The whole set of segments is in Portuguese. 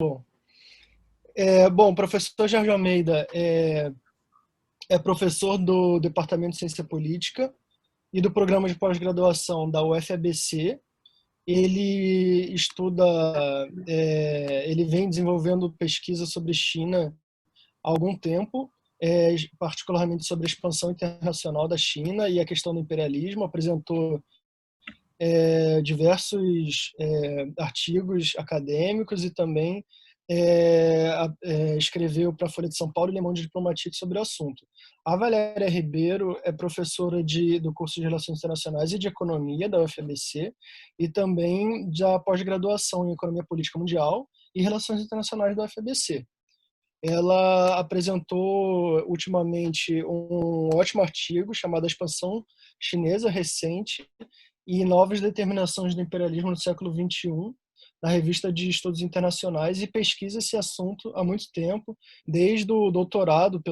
Bom, o professor Jorge Almeida é professor do Departamento de Ciência Política e do Programa de Pós-Graduação da UFABC. Ele estuda, ele vem desenvolvendo pesquisa sobre China há algum tempo, particularmente sobre a expansão internacional da China e a questão do imperialismo. Apresentou diversos artigos acadêmicos e também escreveu para a Folha de São Paulo e Le Monde Diplomatique sobre o assunto. A Valéria Ribeiro é professora do curso de Relações Internacionais e de Economia da UFABC e também da pós-graduação em Economia Política Mundial e Relações Internacionais da UFABC. Ela apresentou ultimamente um ótimo artigo chamado A Expansão Chinesa Recente e Novas Determinações do Imperialismo no Século XXI, na Revista de Estudos Internacionais, e pesquisa esse assunto há muito tempo, desde o doutorado,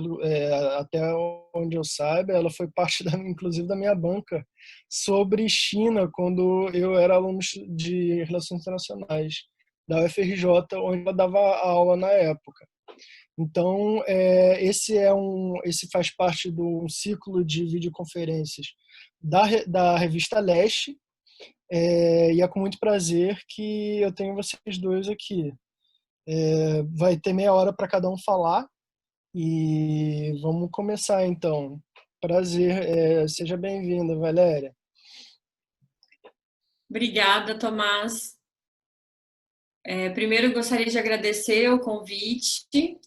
até onde eu saiba. Ela foi parte, inclusive, da minha banca sobre China, quando eu era aluno de Relações Internacionais da UFRJ, onde ela dava aula na época. Então, esse faz parte do ciclo de videoconferências da revista Leste, e é com muito prazer que eu tenho vocês dois aqui. Vai ter meia hora para cada um falar e vamos começar então. Prazer, seja bem-vinda, Valéria. Obrigada, Tomás. Primeiro, gostaria de agradecer o convite,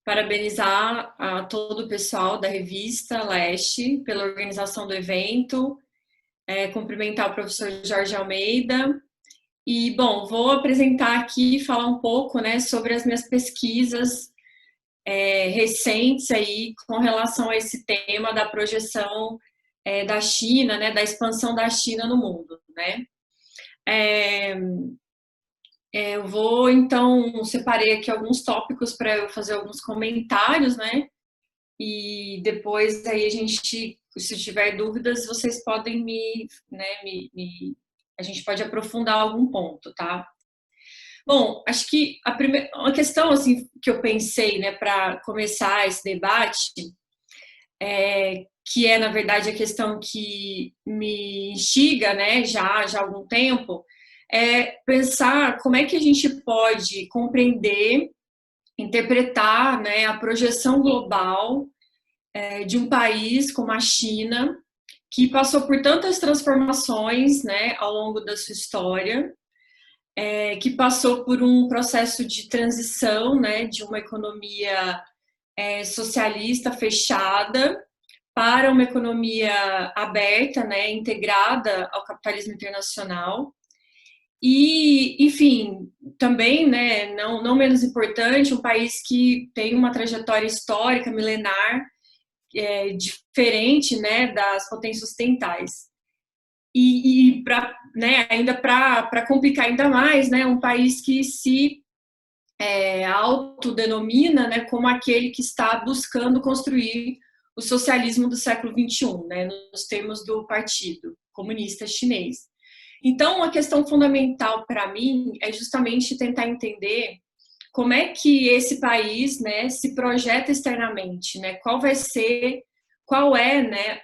parabenizar a todo o pessoal da revista Leste pela organização do evento, cumprimentar o professor Jorge Almeida. E, bom, vou apresentar aqui e falar um pouco, né, sobre as minhas pesquisas recentes aí com relação a esse tema da projeção da China, né, da expansão da China no mundo, né. Eu vou, então, separei aqui alguns tópicos para eu fazer alguns comentários, né? E depois aí a gente, se tiver dúvidas, vocês podem a gente pode aprofundar algum ponto, tá? Bom, acho que uma questão assim que eu pensei, né, para começar esse debate, que é na verdade a questão que me instiga, né, já há algum tempo, é pensar como é que a gente pode compreender, interpretar, né, a projeção global de um país como a China, que passou por tantas transformações, né, ao longo da sua história, que passou por um processo de transição, né, de uma economia socialista fechada para uma economia aberta, né, integrada ao capitalismo internacional. E, enfim, também, né, não menos importante, um país que tem uma trajetória histórica milenar diferente, né, das potências ocidentais. E né, ainda para complicar ainda mais, né, um país que se autodenomina, né, como aquele que está buscando construir o socialismo do século XXI, né, nos termos do Partido Comunista Chinês. Então, uma questão fundamental para mim é justamente tentar entender como é que esse país, né, se projeta externamente, né? Qual é, né,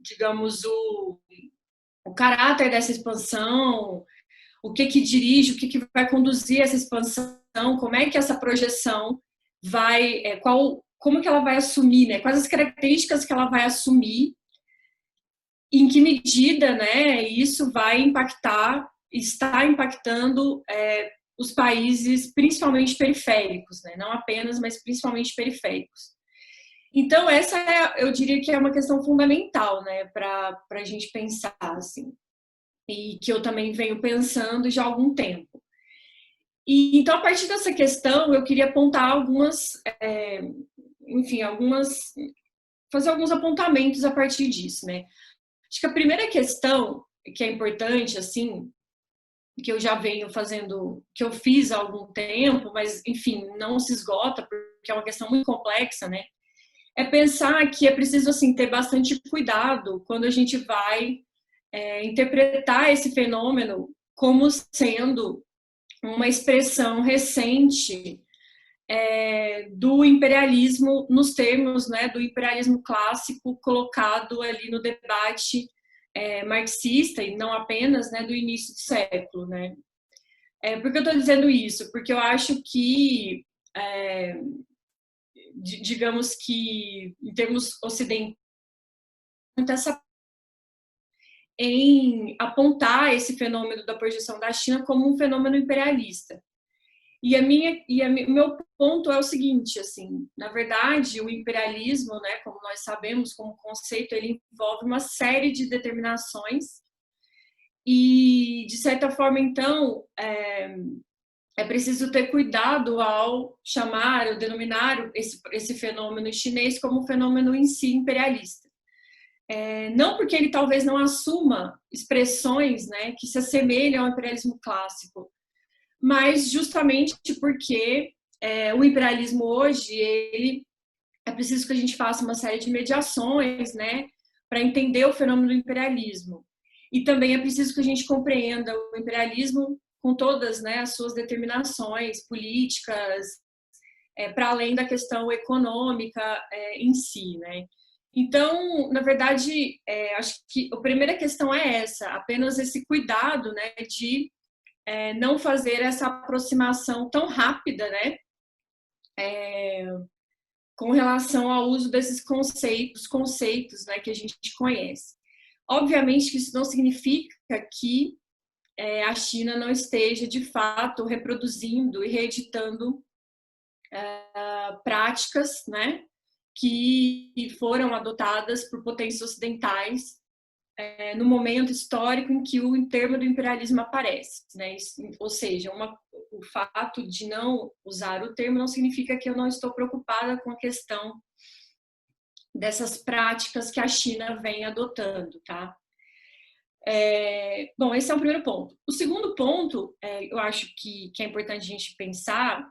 digamos, o caráter dessa expansão, o que dirige, o que vai conduzir essa expansão, como é que essa projeção vai, como que ela vai assumir, né? Quais as características que ela vai assumir, em que medida, né, isso vai está impactando os países, principalmente periféricos, né, não apenas, mas principalmente periféricos. Então, essa eu diria que é uma questão fundamental, né, para a gente pensar, assim, e que eu também venho pensando já há algum tempo. E, então, a partir dessa questão, eu queria apontar fazer alguns apontamentos a partir disso, né. Acho que a primeira questão que é importante, assim, que eu já venho fazendo, que eu fiz há algum tempo, mas, enfim, não se esgota, porque é uma questão muito complexa, né? É pensar que é preciso, assim, ter bastante cuidado quando a gente vai interpretar esse fenômeno como sendo uma expressão recente do imperialismo, nos termos, né, do imperialismo clássico colocado ali no debate marxista, e não apenas, né, do início do século, né. Por que eu estou dizendo isso? Porque eu acho que, digamos que, em termos ocidentais, essa em apontar esse fenômeno da projeção da China como um fenômeno imperialista. E meu ponto é o seguinte, assim, na verdade, o imperialismo, né, como nós sabemos, como conceito, ele envolve uma série de determinações e, de certa forma, então, é preciso ter cuidado ao chamar, ou denominar esse fenômeno chinês como um fenômeno em si imperialista. Não porque ele talvez não assuma expressões, né, que se assemelham ao imperialismo clássico, mas justamente porque o imperialismo hoje, ele é preciso que a gente faça uma série de mediações, né, para entender o fenômeno do imperialismo. E também é preciso que a gente compreenda o imperialismo com todas, né, as suas determinações políticas, para além da questão econômica em si, né. Então, na verdade, acho que a primeira questão é essa, apenas esse cuidado, né, de não fazer essa aproximação tão rápida, né, com relação ao uso desses conceitos, né, que a gente conhece. Obviamente que isso não significa que a China não esteja, de fato, reproduzindo e reeditando práticas, né, que foram adotadas por potências ocidentais no momento histórico em que o termo do imperialismo aparece, né? Ou seja, o fato de não usar o termo não significa que eu não estou preocupada com a questão dessas práticas que a China vem adotando, tá? Bom, esse é o primeiro ponto. O segundo ponto, eu acho que é importante a gente pensar,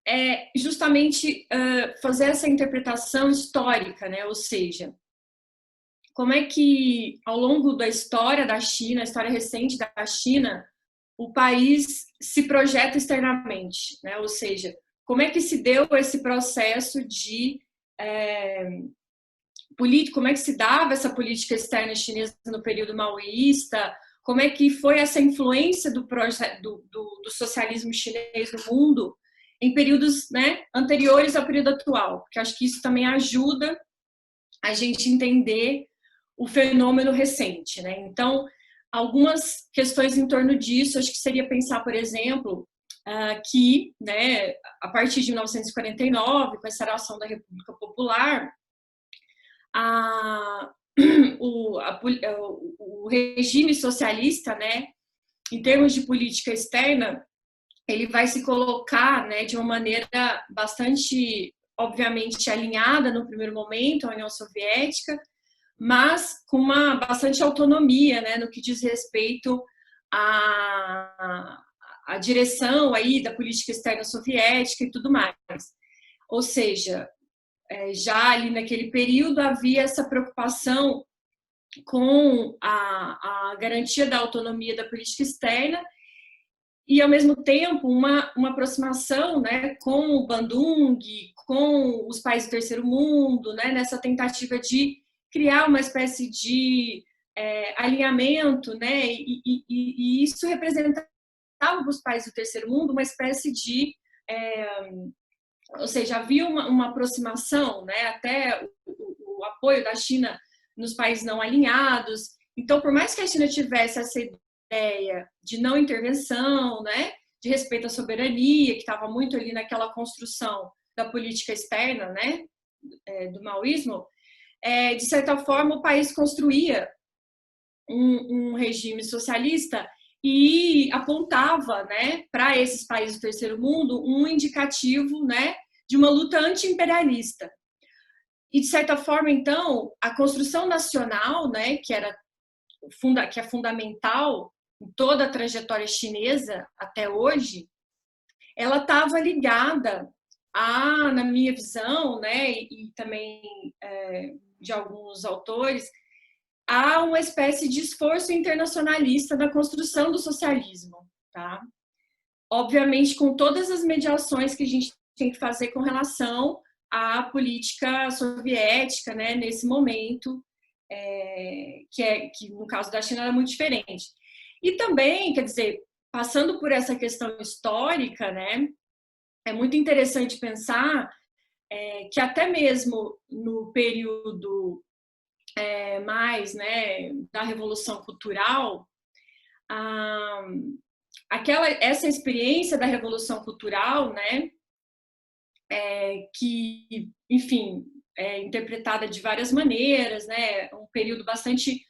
é justamente fazer essa interpretação histórica, né? Ou seja, como é que, ao longo da história da China, a história recente da China, o país se projeta externamente, né? Ou seja, como é que se deu esse processo de político, como é que se dava essa política externa chinesa no período maoísta, como é que foi essa influência do socialismo chinês no mundo em períodos, né, anteriores ao período atual, porque acho que isso também ajuda a gente entender o fenômeno recente, né? Então, algumas questões em torno disso, acho que seria pensar, por exemplo, que, né, a partir de 1949, com a instauração da República Popular, o regime socialista, né, em termos de política externa, ele vai se colocar, né, de uma maneira bastante, obviamente, alinhada no primeiro momento à União Soviética, mas com uma bastante autonomia, né, no que diz respeito à direção aí da política externa soviética e tudo mais. Ou seja, já ali naquele período havia essa preocupação com a garantia da autonomia da política externa e, ao mesmo tempo, uma aproximação, né, com o Bandung, com os países do terceiro mundo, né, nessa tentativa de criar uma espécie de alinhamento, né, e isso representava para os países do terceiro mundo uma espécie de ou seja, havia uma aproximação, né, até o apoio da China nos países não alinhados. Então, por mais que a China tivesse essa ideia de não intervenção, né, de respeito à soberania, que estava muito ali naquela construção da política externa, né, do maoísmo, de certa forma o país construía um regime socialista e apontava, né, para esses países do terceiro mundo um indicativo, né, de uma luta anti-imperialista. E, de certa forma, então, a construção nacional, né, que é fundamental em toda a trajetória chinesa até hoje, ela estava ligada na minha visão, né, e também de alguns autores, há uma espécie de esforço internacionalista na construção do socialismo, tá? obviamente com todas as mediações que a gente tem que fazer com relação à política soviética, né, nesse momento, que no caso da China era muito diferente. E também, quer dizer, passando por essa questão histórica, né, é muito interessante pensar que até mesmo no período mais, né, da Revolução Cultural, essa experiência da Revolução Cultural, né, que, enfim, é interpretada de várias maneiras, né, um período bastante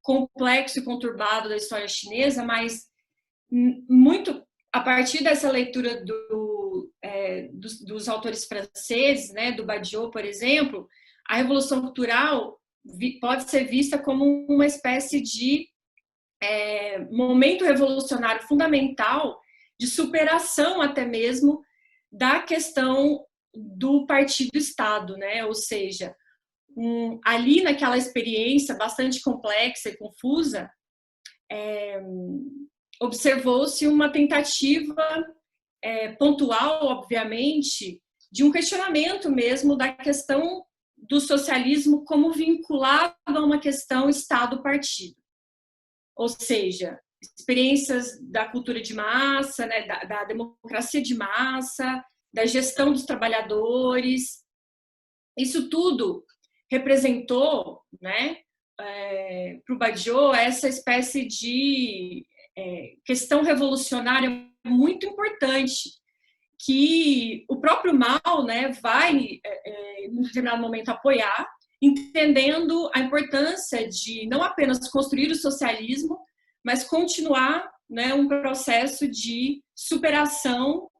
complexo e conturbado da história chinesa, mas muito a partir dessa leitura dos autores franceses, né, do Badiou, por exemplo, a Revolução Cultural pode ser vista como uma espécie de momento revolucionário fundamental de superação até mesmo da questão do partido-estado, né? Ou seja, ali naquela experiência bastante complexa e confusa, observou-se uma tentativa pontual, obviamente, de um questionamento mesmo da questão do socialismo como vinculado a uma questão Estado-partido. Ou seja, experiências da cultura de massa, né, da democracia de massa, da gestão dos trabalhadores. Isso tudo representou, né, para o Badiou, essa espécie de questão revolucionária muito importante, que o próprio Mao, né, vai, em determinado momento, apoiar, entendendo a importância de não apenas construir o socialismo, mas continuar, né, um processo de superação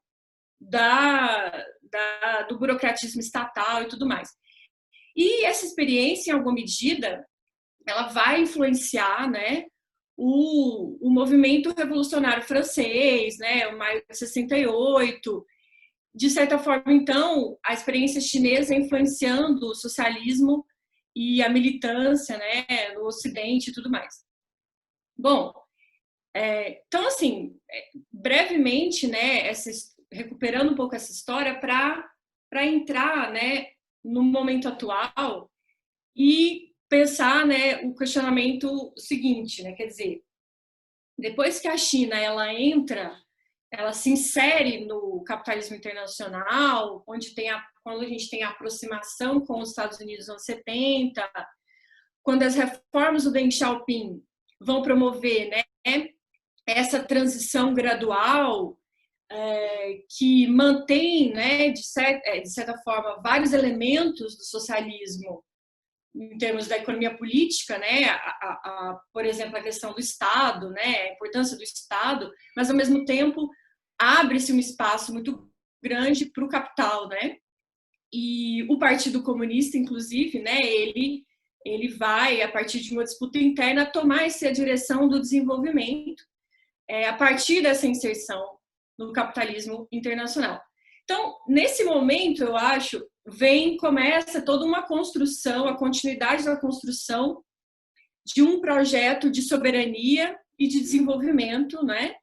do burocratismo estatal e tudo mais. E essa experiência, em alguma medida, ela vai influenciar, né, o movimento revolucionário francês, né, o Maio de 68. De certa forma, então, a experiência chinesa influenciando o socialismo e a militância, né, no Ocidente e tudo mais. Bom, então, assim, brevemente, né, recuperando um pouco essa história para entrar, né, no momento atual e pensar, né, o questionamento seguinte, né, quer dizer, depois que a China ela se insere no capitalismo internacional, quando a gente tem a aproximação com os Estados Unidos nos anos 70, quando as reformas do Deng Xiaoping vão promover, né, essa transição gradual, que mantém, né, de certa forma, vários elementos do socialismo em termos da economia política, né, por exemplo, a questão do Estado, né, a importância do Estado, mas, ao mesmo tempo, abre-se um espaço muito grande para o capital, né, e o Partido Comunista, inclusive, né, ele vai, a partir de uma disputa interna, tomar essa direção do desenvolvimento, a partir dessa inserção no capitalismo internacional. Então, nesse momento, eu acho, começa toda uma construção, a continuidade da construção de um projeto de soberania e de desenvolvimento, né,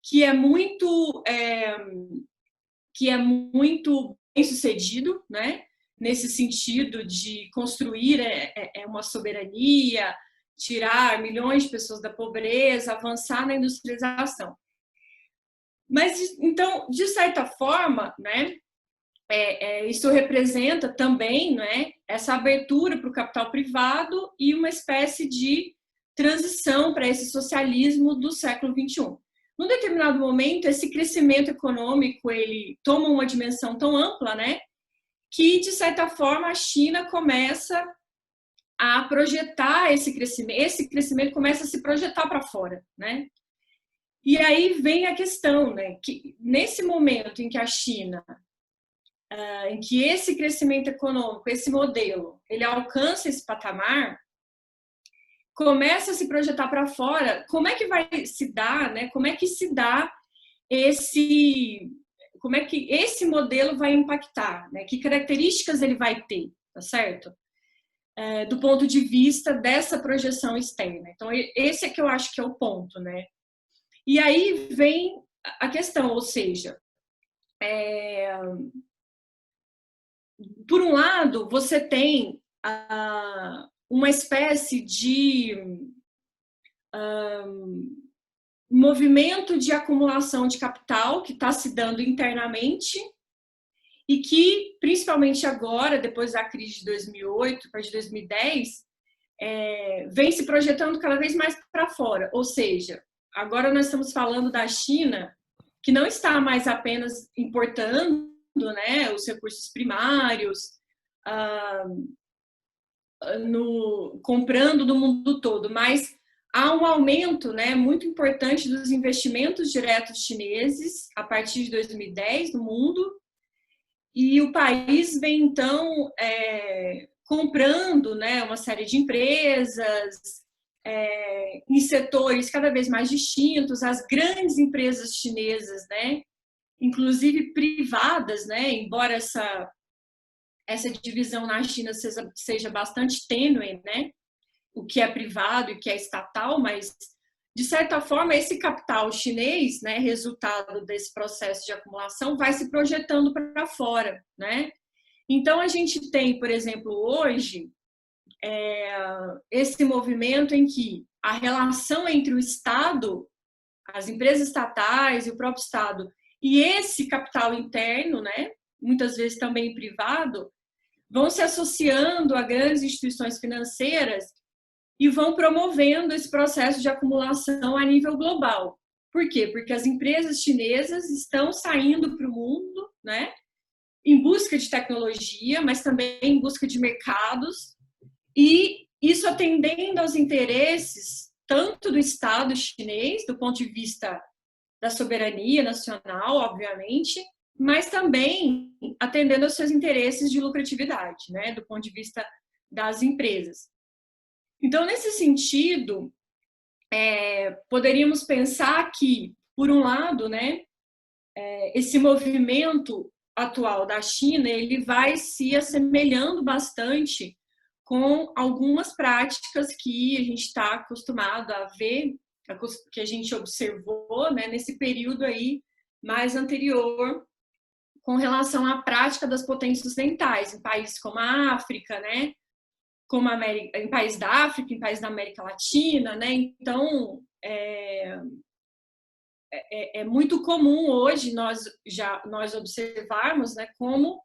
que é muito bem sucedido, né, nesse sentido de construir uma soberania, tirar milhões de pessoas da pobreza, avançar na industrialização. Mas, então, de certa forma, né, isso representa também, né, essa abertura para o capital privado e uma espécie de transição para esse socialismo do século XXI. Num determinado momento, esse crescimento econômico ele toma uma dimensão tão ampla, né, que, de certa forma, a China começa a projetar esse crescimento começa a se projetar para fora, né? E aí vem a questão, né, que nesse momento em que a China, em que esse crescimento econômico, esse modelo, ele alcança esse patamar, começa a se projetar para fora, como é que vai se dar, né? Como é que esse modelo vai impactar, né? Que características ele vai ter, tá certo? Do ponto de vista dessa projeção externa. Então, esse é que eu acho que é o ponto, né? E aí vem a questão, ou seja, por um lado, você tem uma espécie de movimento de acumulação de capital que está se dando internamente e que, principalmente agora, depois da crise de 2008 para de 2010, vem se projetando cada vez mais para fora. Ou seja, agora nós estamos falando da China, que não está mais apenas importando, né, os recursos primários, comprando do mundo todo, mas há um aumento, né, muito importante dos investimentos diretos chineses a partir de 2010 no mundo, e o país vem então comprando, né, uma série de empresas em setores cada vez mais distintos. As grandes empresas chinesas, né, inclusive privadas, né, embora essa divisão na China seja bastante tênue, né, o que é privado e o que é estatal, mas de certa forma esse capital chinês, né, resultado desse processo de acumulação, vai se projetando para fora, né? Então a gente tem, por exemplo, hoje esse movimento em que a relação entre o Estado, as empresas estatais e o próprio Estado e esse capital interno, né, muitas vezes também privado, vão se associando a grandes instituições financeiras e vão promovendo esse processo de acumulação a nível global. Por quê? Porque as empresas chinesas estão saindo para o mundo, né, em busca de tecnologia, mas também em busca de mercados, e isso atendendo aos interesses tanto do Estado chinês, do ponto de vista da soberania nacional, obviamente, mas também atendendo aos seus interesses de lucratividade, né, do ponto de vista das empresas. Então, nesse sentido, poderíamos pensar que, por um lado, né, esse movimento atual da China, ele vai se assemelhando bastante com algumas práticas que a gente está acostumado a ver, que a gente observou, né, nesse período aí mais anterior, com relação à prática das potências ocidentais, em países como a África, né, como em países da África, em países da América Latina, né? Então é muito comum hoje nós observarmos, né, como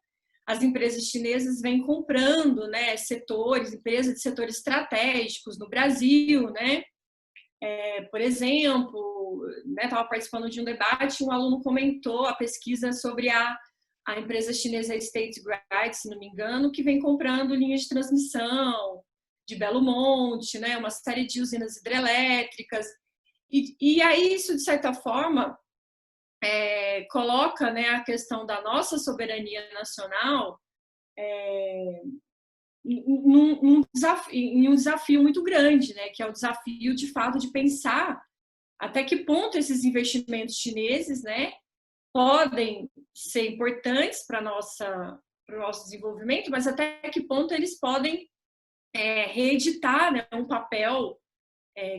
as empresas chinesas vêm comprando, né, empresas de setores estratégicos no Brasil, né? Por exemplo, estava participando de um debate, um aluno comentou a pesquisa sobre a empresa chinesa State Grid, se não me engano, que vem comprando linhas de transmissão de Belo Monte, né, uma série de usinas hidrelétricas. E aí isso, de certa forma, coloca, né, a questão da nossa soberania nacional em um desafio muito grande, né, que é o desafio, de fato, de pensar até que ponto esses investimentos chineses, né, podem ser importantes para o nosso desenvolvimento, mas até que ponto eles podem reeditar, né, um papel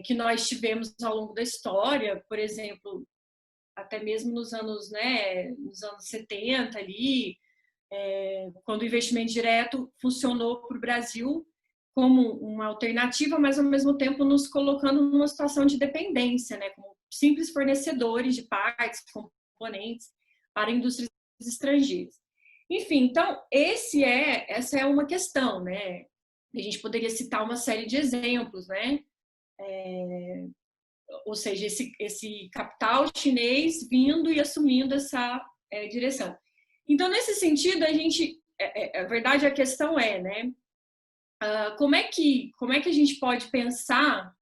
que nós tivemos ao longo da história, por exemplo, até mesmo nos anos 70 ali, quando o investimento direto funcionou para o Brasil como uma alternativa, mas ao mesmo tempo nos colocando numa situação de dependência, né, como simples fornecedores de partes, componentes para indústrias estrangeiras. Enfim, então essa é uma questão, né? A gente poderia citar uma série de exemplos, né? Ou seja, esse capital chinês vindo e assumindo essa direção. Então, nesse sentido, a verdade, a questão né? Como é que a gente pode pensar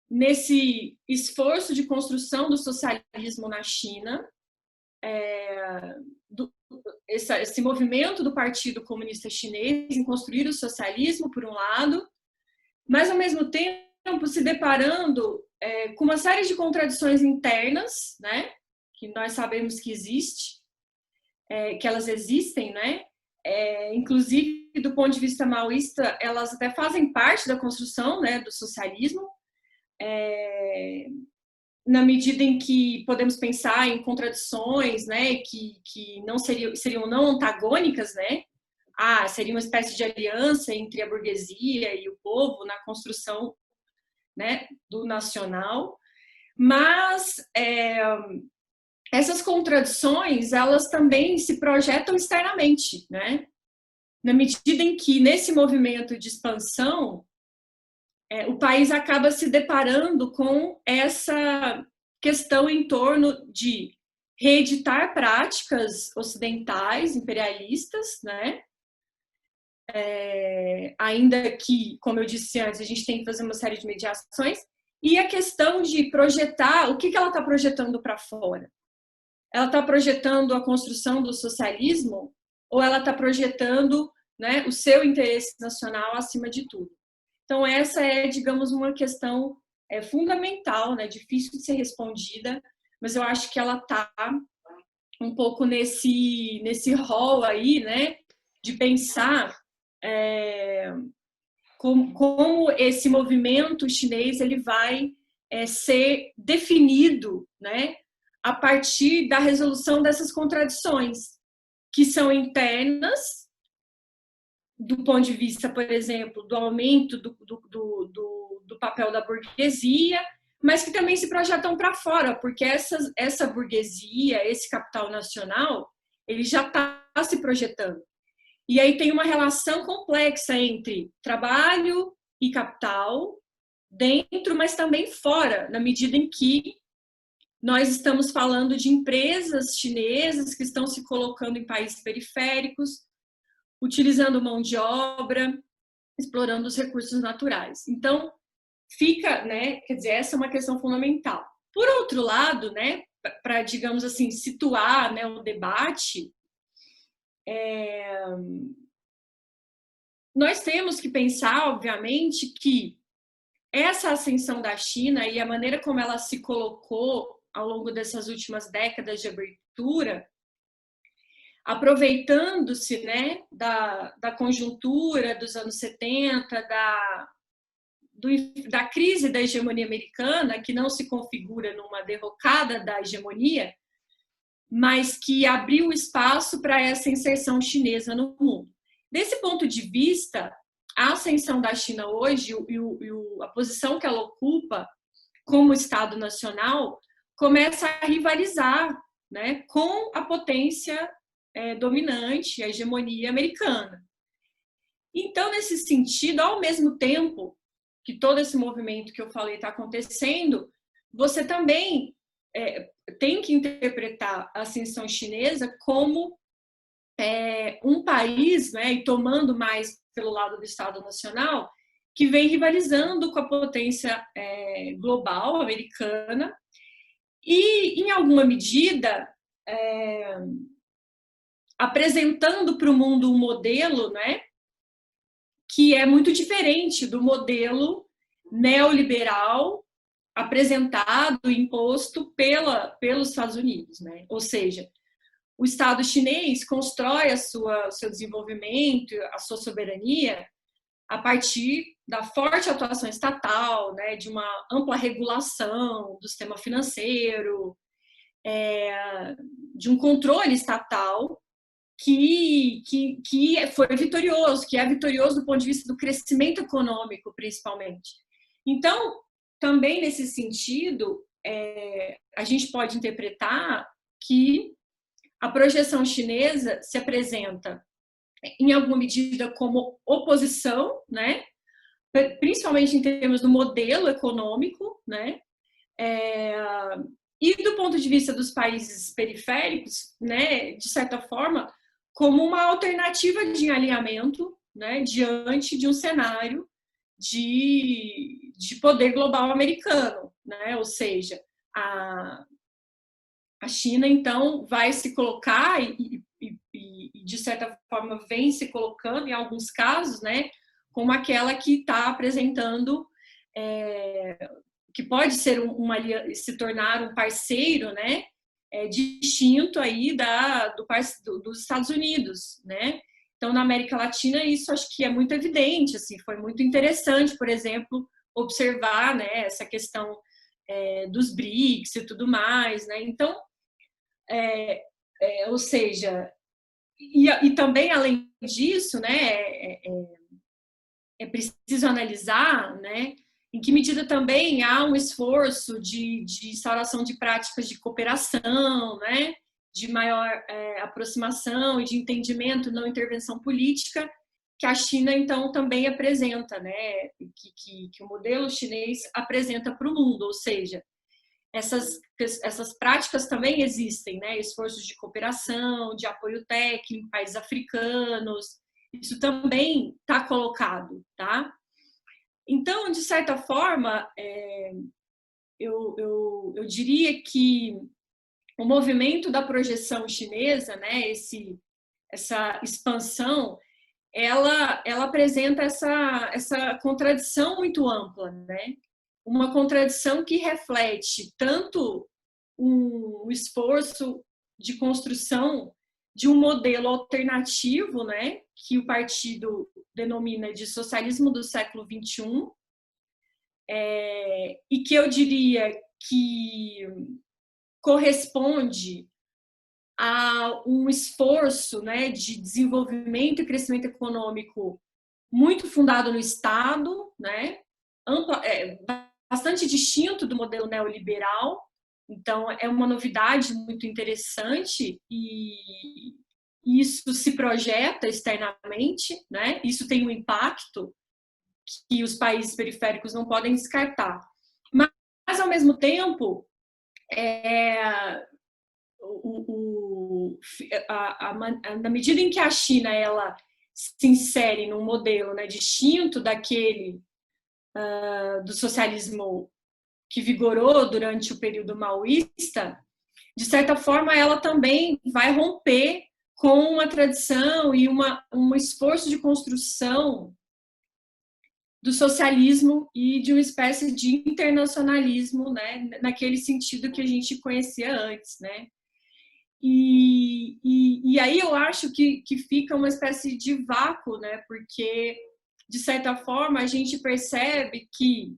nesse esforço de construção do socialismo na China, esse movimento do Partido Comunista Chinês em construir o socialismo, por um lado, mas, ao mesmo tempo, se deparando com uma série de contradições internas, né, que nós sabemos que que elas existem, né, inclusive, do ponto de vista maoísta, elas até fazem parte da construção, né, do socialismo, na medida em que podemos pensar em contradições, né, que não seriam não antagônicas, né? Seria uma espécie de aliança entre a burguesia e o povo na construção, né, do nacional, mas essas contradições, elas também se projetam externamente, né? Na medida em que, nesse movimento de expansão, o país acaba se deparando com essa questão em torno de reeditar práticas ocidentais, imperialistas, né? Ainda que, como eu disse antes, a gente tem que fazer uma série de mediações, e a questão de projetar, o que ela está projetando para fora? Ela está projetando a construção do socialismo ou ela está projetando, né, o seu interesse nacional acima de tudo? Então, essa é, digamos, uma questão fundamental, né, difícil de ser respondida, mas eu acho que ela está um pouco nesse rol aí, né, de pensar como esse movimento chinês ele vai ser definido, né, a partir da resolução dessas contradições, que são internas, do ponto de vista, por exemplo, do aumento do papel da burguesia, mas que também se projetam para fora, porque essa burguesia, esse capital nacional, ele já está se projetando. E aí tem uma relação complexa entre trabalho e capital, dentro, mas também fora, na medida em que nós estamos falando de empresas chinesas que estão se colocando em países periféricos, utilizando mão de obra, explorando os recursos naturais. Então, fica, né, quer dizer, essa é uma questão fundamental. Por outro lado, né, para, digamos assim, situar, né, o debate, nós temos que pensar, obviamente, que essa ascensão da China e a maneira como ela se colocou ao longo dessas últimas décadas de abertura, aproveitando-se, né, da conjuntura dos anos 70, da crise da hegemonia americana, que não se configura numa derrocada da hegemonia, mas que abriu espaço para essa inserção chinesa no mundo. Desse ponto de vista, a ascensão da China hoje e a posição que ela ocupa como Estado nacional começa a rivalizar, né, com a potência dominante, a hegemonia americana. Então, nesse sentido, ao mesmo tempo que todo esse movimento que eu falei está acontecendo, você também tem que interpretar a ascensão chinesa como um país, né, e tomando mais pelo lado do Estado Nacional, que vem rivalizando com a potência global americana e, em alguma medida, apresentando para o mundo um modelo, né, que é muito diferente do modelo neoliberal apresentado e imposto pelos Estados Unidos, né? Ou seja, o Estado chinês constrói o seu desenvolvimento, a sua soberania a partir da forte atuação estatal, né, de uma ampla regulação do sistema financeiro, de um controle estatal que foi vitorioso, que é vitorioso do ponto de vista do crescimento econômico, principalmente. Então, também nesse sentido, a gente pode interpretar que a projeção chinesa se apresenta, em alguma medida, como oposição, né? Principalmente em termos do modelo econômico, né? E do ponto de vista dos países periféricos, né, de certa forma, como uma alternativa de alinhamento, né, diante de um cenário de poder global americano, né? Ou seja, a China, então, vai se colocar e, de certa forma, vem se colocando, em alguns casos, né, como aquela que está apresentando, que pode ser se tornar um parceiro, né, distinto aí dos Estados Unidos, né? Então, na América Latina, isso acho que é muito evidente, assim, foi muito interessante, por exemplo, observar, né, essa questão dos BRICS e tudo mais, né? Então, ou seja, e também, além disso, né, é preciso analisar, né, em que medida também há um esforço de instauração de práticas de cooperação, né, de maior aproximação e de entendimento, não intervenção política, que a China, então, também apresenta, né, que o modelo chinês apresenta para o mundo, ou seja, essas práticas também existem, né, esforços de cooperação, de apoio técnico em países africanos, isso também está colocado, tá? Então, de certa forma, eu diria que o movimento da projeção chinesa, né, essa expansão, ela apresenta essa contradição muito ampla, né? Uma contradição que reflete tanto um esforço de construção de um modelo alternativo, né, que o partido denomina de socialismo do século XXI, e que eu diria que corresponde a um esforço, né, de desenvolvimento e crescimento econômico muito fundado no Estado, né, bastante distinto do modelo neoliberal. Então, é uma novidade muito interessante e isso se projeta externamente, né? Isso tem um impacto que os países periféricos não podem descartar. Mas ao mesmo tempo, na medida em que a China ela se insere num modelo, né, distinto daquele do socialismo que vigorou durante o período maoísta, de certa forma ela também vai romper com uma tradição e um esforço de construção do socialismo e de uma espécie de internacionalismo, né, naquele sentido que a gente conhecia antes, né? E aí eu acho que fica uma espécie de vácuo, né? Porque, de certa forma, a gente percebe que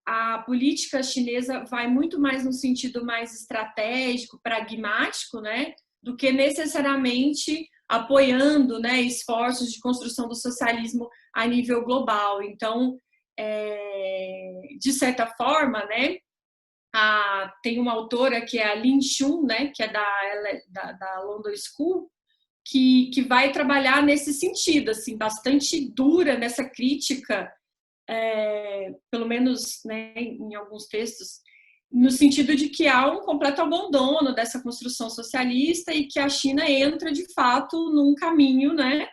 a política chinesa vai muito mais no sentido mais estratégico, pragmático, né? Do que necessariamente apoiando, né, esforços de construção do socialismo a nível global. Então, de certa forma, né, tem uma autora que é a Lin Xun, né, que é da London School, que vai trabalhar nesse sentido, assim, bastante dura nessa crítica, pelo menos, né, em alguns textos, no sentido de que há um completo abandono dessa construção socialista e que a China entra, de fato, num caminho, né,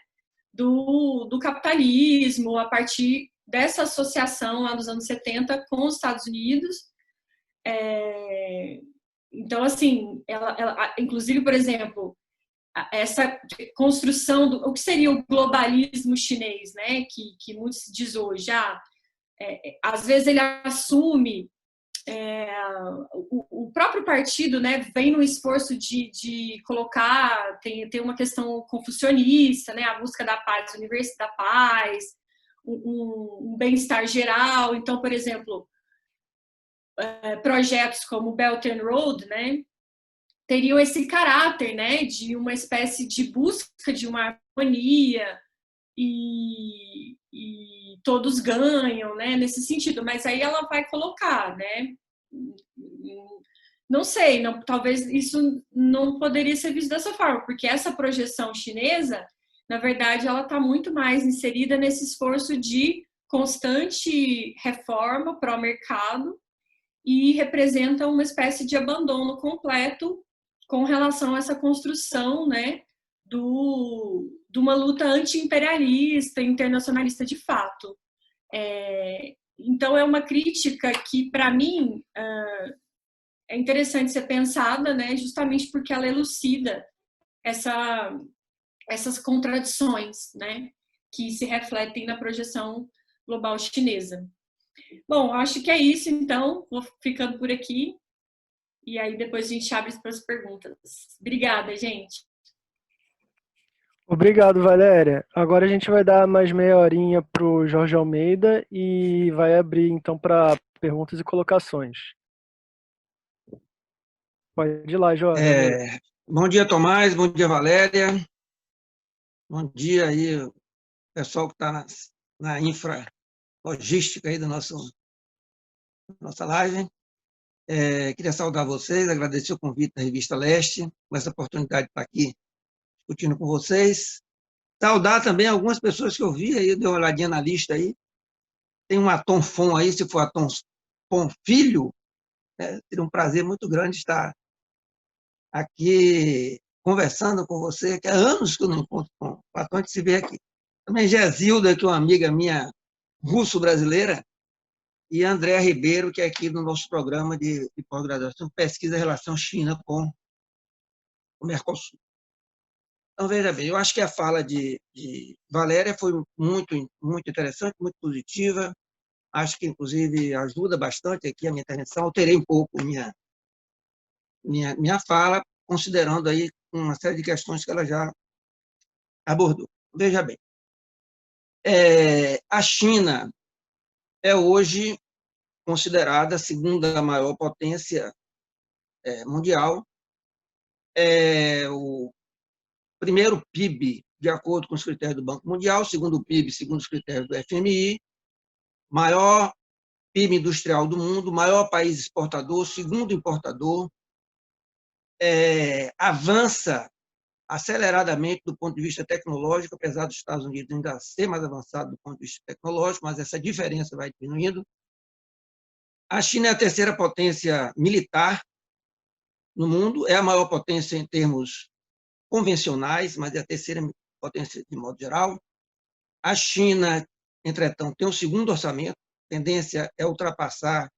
do capitalismo a partir dessa associação lá nos anos 70 com os Estados Unidos. Então, assim, ela, inclusive, por exemplo, essa construção do o que seria o globalismo chinês, né, que muito se diz hoje, às vezes ele assume o próprio partido, né, vem no esforço de colocar, tem uma questão confucionista, né, a busca da paz, o universo da paz, um bem-estar geral. Então, por exemplo, projetos como Belt and Road, né, teriam esse caráter, né, de uma espécie de busca de uma harmonia e todos ganham, né, nesse sentido. Mas aí ela vai colocar, né, não sei, não, talvez isso não poderia ser visto dessa forma, porque essa projeção chinesa, na verdade, ela está muito mais inserida nesse esforço de constante reforma pró-mercado e representa uma espécie de abandono completo com relação a essa construção, né, de uma luta anti-imperialista, internacionalista de fato. Então, é uma crítica que, para mim, é interessante ser pensada, né, justamente porque ela elucida essas contradições, né, que se refletem na projeção global chinesa. Bom, acho que é isso, então. Vou ficando por aqui. E aí depois a gente abre para as perguntas. Obrigada, gente. Obrigado, Valéria. Agora a gente vai dar mais meia horinha para o Jorge Almeida e vai abrir, então, para perguntas e colocações. Pode ir lá, Jorge. Bom dia, Tomás. Bom dia, Valéria. Bom dia aí, o pessoal que está na infralogística aí da nossa live. Queria saudar vocês, agradecer o convite da Revista Leste, com essa oportunidade de estar aqui discutindo com vocês. Saudar também algumas pessoas que eu vi aí, dei uma olhadinha na lista aí. Tem um Atom Fon aí, se for Atom Fon Filho, seria um prazer muito grande estar aqui conversando com você, que há anos que eu não encontro com o Atom, de se ver aqui. Também Gesilda, que é uma amiga minha russo-brasileira, e Andréa Ribeiro, que é aqui no nosso programa de pós-graduação, pesquisa em relação China com o Mercosul. Então, veja bem, eu acho que a fala de Valéria foi muito, muito interessante, muito positiva. Acho que, inclusive, ajuda bastante aqui a minha intervenção. Alterei um pouco minha fala, considerando aí uma série de questões que ela já abordou. Veja bem, a China é hoje considerada a segunda maior potência mundial. O primeiro PIB, de acordo com os critérios do Banco Mundial, segundo PIB, segundo os critérios do FMI, maior PIB industrial do mundo, maior país exportador, segundo importador, avança aceleradamente do ponto de vista tecnológico, apesar dos Estados Unidos ainda ser mais avançado do ponto de vista tecnológico, mas essa diferença vai diminuindo. A China é a terceira potência militar no mundo, é a maior potência em termos convencionais, mas é a terceira potência de modo geral. A China, entretanto, tem o segundo orçamento, a tendência é ultrapassar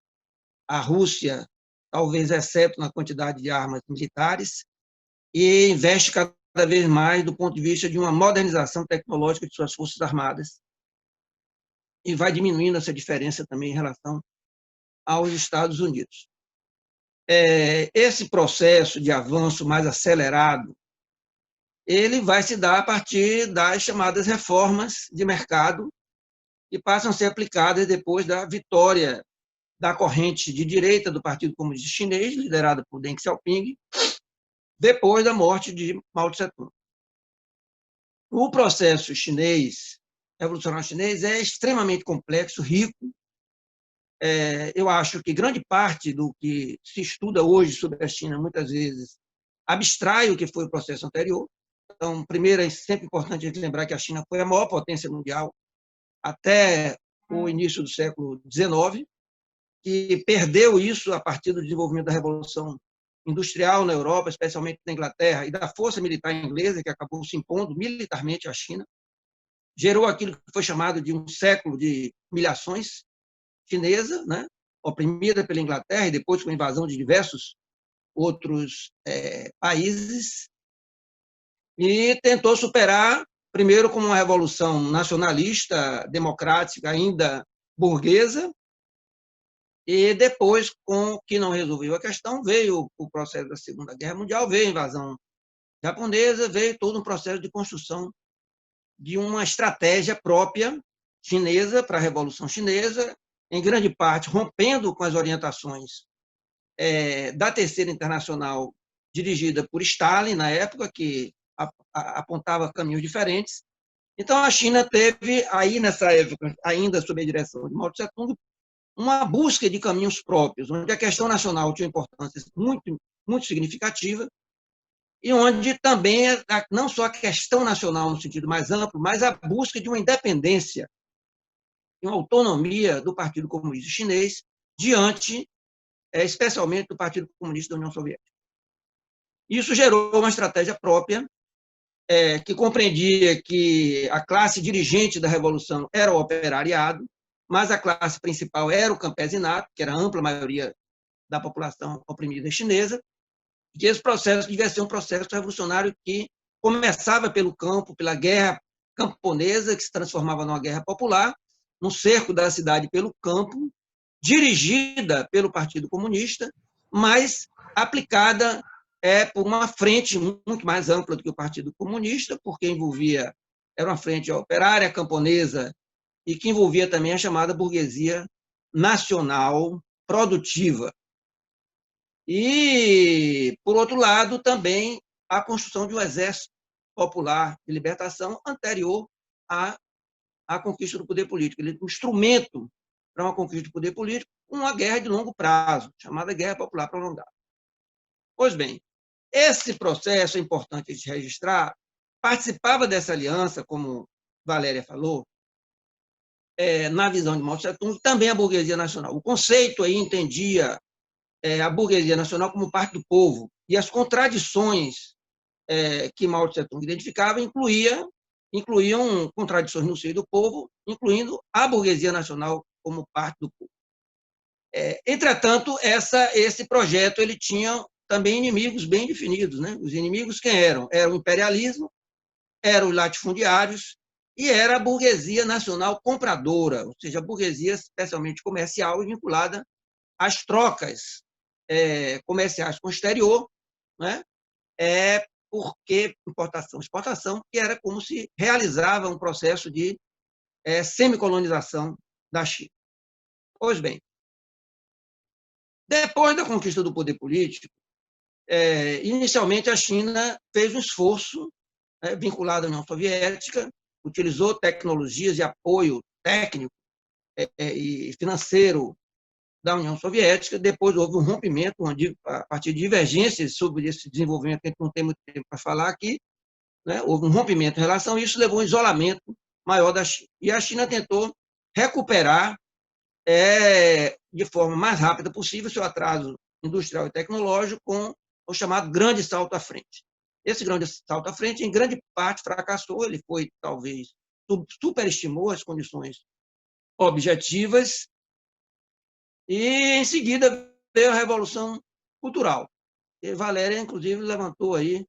a Rússia, talvez exceto na quantidade de armas militares, e investe cada vez mais do ponto de vista de uma modernização tecnológica de suas forças armadas, e vai diminuindo essa diferença também em relação aos Estados Unidos. Esse processo de avanço mais acelerado, ele vai se dar a partir das chamadas reformas de mercado, que passam a ser aplicadas depois da vitória da corrente de direita do Partido Comunista Chinês, liderada por Deng Xiaoping, depois da morte de Mao Tse-tung. O processo chinês, revolucionário chinês, é extremamente complexo, rico. Eu acho que grande parte do que se estuda hoje sobre a China, muitas vezes, abstrai o que foi o processo anterior. Então, primeiro, é sempre importante a gente lembrar que a China foi a maior potência mundial até o início do século XIX, que perdeu isso a partir do desenvolvimento da Revolução Industrial na Europa, especialmente na Inglaterra, e da força militar inglesa, que acabou se impondo militarmente à China, gerou aquilo que foi chamado de um século de humilhações chinesa, né, oprimida pela Inglaterra, e depois com a invasão de diversos outros países, e tentou superar, primeiro como uma revolução nacionalista, democrática, ainda burguesa, e depois, com o que não resolveu a questão, veio o processo da Segunda Guerra Mundial, veio a invasão japonesa, veio todo um processo de construção de uma estratégia própria chinesa para a Revolução Chinesa, em grande parte rompendo com as orientações da Terceira Internacional, dirigida por Stalin, na época, que apontava caminhos diferentes. Então, a China teve, aí nessa época, ainda sob a direção de Mao Tse-tung, uma busca de caminhos próprios, onde a questão nacional tinha importância muito, muito significativa, e onde também não só a questão nacional no sentido mais amplo, mas a busca de uma independência e uma autonomia do Partido Comunista Chinês diante, especialmente, do Partido Comunista da União Soviética. Isso gerou uma estratégia própria, que compreendia que a classe dirigente da Revolução era o operariado, mas a classe principal era o campesinato, que era a ampla maioria da população oprimida chinesa, e que esse processo devia ser um processo revolucionário que começava pelo campo, pela guerra camponesa, que se transformava numa guerra popular, no cerco da cidade pelo campo, dirigida pelo Partido Comunista, mas aplicada por uma frente muito mais ampla do que o Partido Comunista, porque era uma frente operária, camponesa, e que envolvia também a chamada burguesia nacional produtiva. E, por outro lado, também a construção de um exército popular de libertação anterior à conquista do poder político. Ele é um instrumento para uma conquista do poder político, uma guerra de longo prazo, chamada Guerra Popular Prolongada. Pois bem, esse processo é importante de registrar. Participava dessa aliança, como Valéria falou, na visão de Mao Tse-tung, também a burguesia nacional. O conceito aí entendia a burguesia nacional como parte do povo, e as contradições que Mao Tse-tung identificava incluíam contradições no seio do povo, incluindo a burguesia nacional como parte do povo. Entretanto, esse projeto ele tinha também inimigos bem definidos, né? Os inimigos quem eram? Era o imperialismo, eram os latifundiários e era a burguesia nacional compradora, ou seja, a burguesia especialmente comercial vinculada às trocas comerciais com o exterior, né? Porque importação e exportação, que era como se realizava um processo de semicolonização da China. Pois bem, depois da conquista do poder político, inicialmente a China fez um esforço vinculado à União Soviética, utilizou tecnologias de apoio técnico e financeiro da União Soviética. Depois houve um rompimento, a partir de divergências sobre esse desenvolvimento, que a gente não tem muito tempo para falar aqui, né? Houve um rompimento em relação a isso, levou a um isolamento maior da China. E a China tentou recuperar de forma mais rápida possível seu atraso industrial e tecnológico com o chamado grande salto à frente. Esse grande salto à frente, em grande parte, fracassou. Ele foi, talvez, superestimou as condições objetivas e, em seguida, veio a Revolução Cultural. E Valéria, inclusive, levantou aí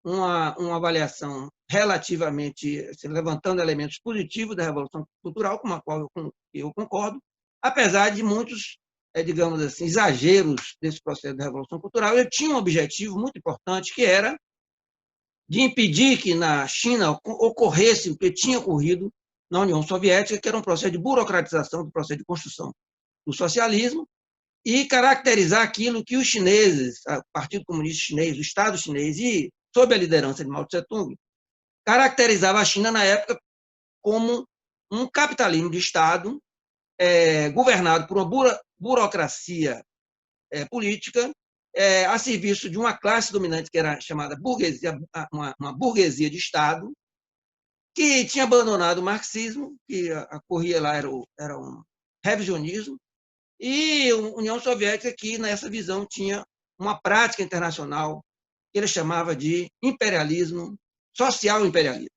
uma avaliação relativamente, levantando elementos positivos da Revolução Cultural, com a qual eu concordo, apesar de muitos, digamos assim, exageros desse processo da Revolução Cultural. Ele tinha um objetivo muito importante, que era de impedir que na China ocorresse o que tinha ocorrido na União Soviética, que era um processo de burocratização do processo de construção do socialismo, e caracterizar aquilo que os chineses, o Partido Comunista Chinês, o Estado chinês, e sob a liderança de Mao Tse-tung, caracterizava a China na época como um capitalismo de Estado governado por uma burocracia política a serviço de uma classe dominante que era chamada burguesia, uma burguesia de Estado, que tinha abandonado o marxismo, que ocorria lá era um revisionismo, e a União Soviética, que nessa visão tinha uma prática internacional que ele chamava de imperialismo, social imperialismo.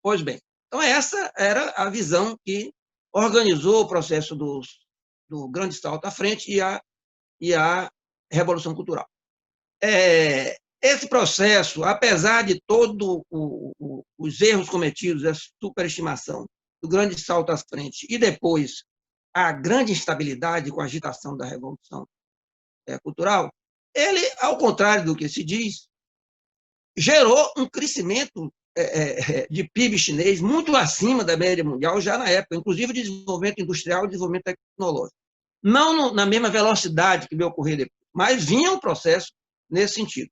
Pois bem, então essa era a visão que organizou o processo do grande salto à frente e a Revolução Cultural. Esse processo, apesar de todos os erros cometidos, a superestimação do grande salto à frente e depois a grande instabilidade com a agitação da Revolução Cultural, ele, ao contrário do que se diz, gerou um crescimento de PIB chinês muito acima da média mundial já na época, inclusive de desenvolvimento industrial e desenvolvimento tecnológico. Não na mesma velocidade que veio ocorrer depois, mas vinha um processo nesse sentido.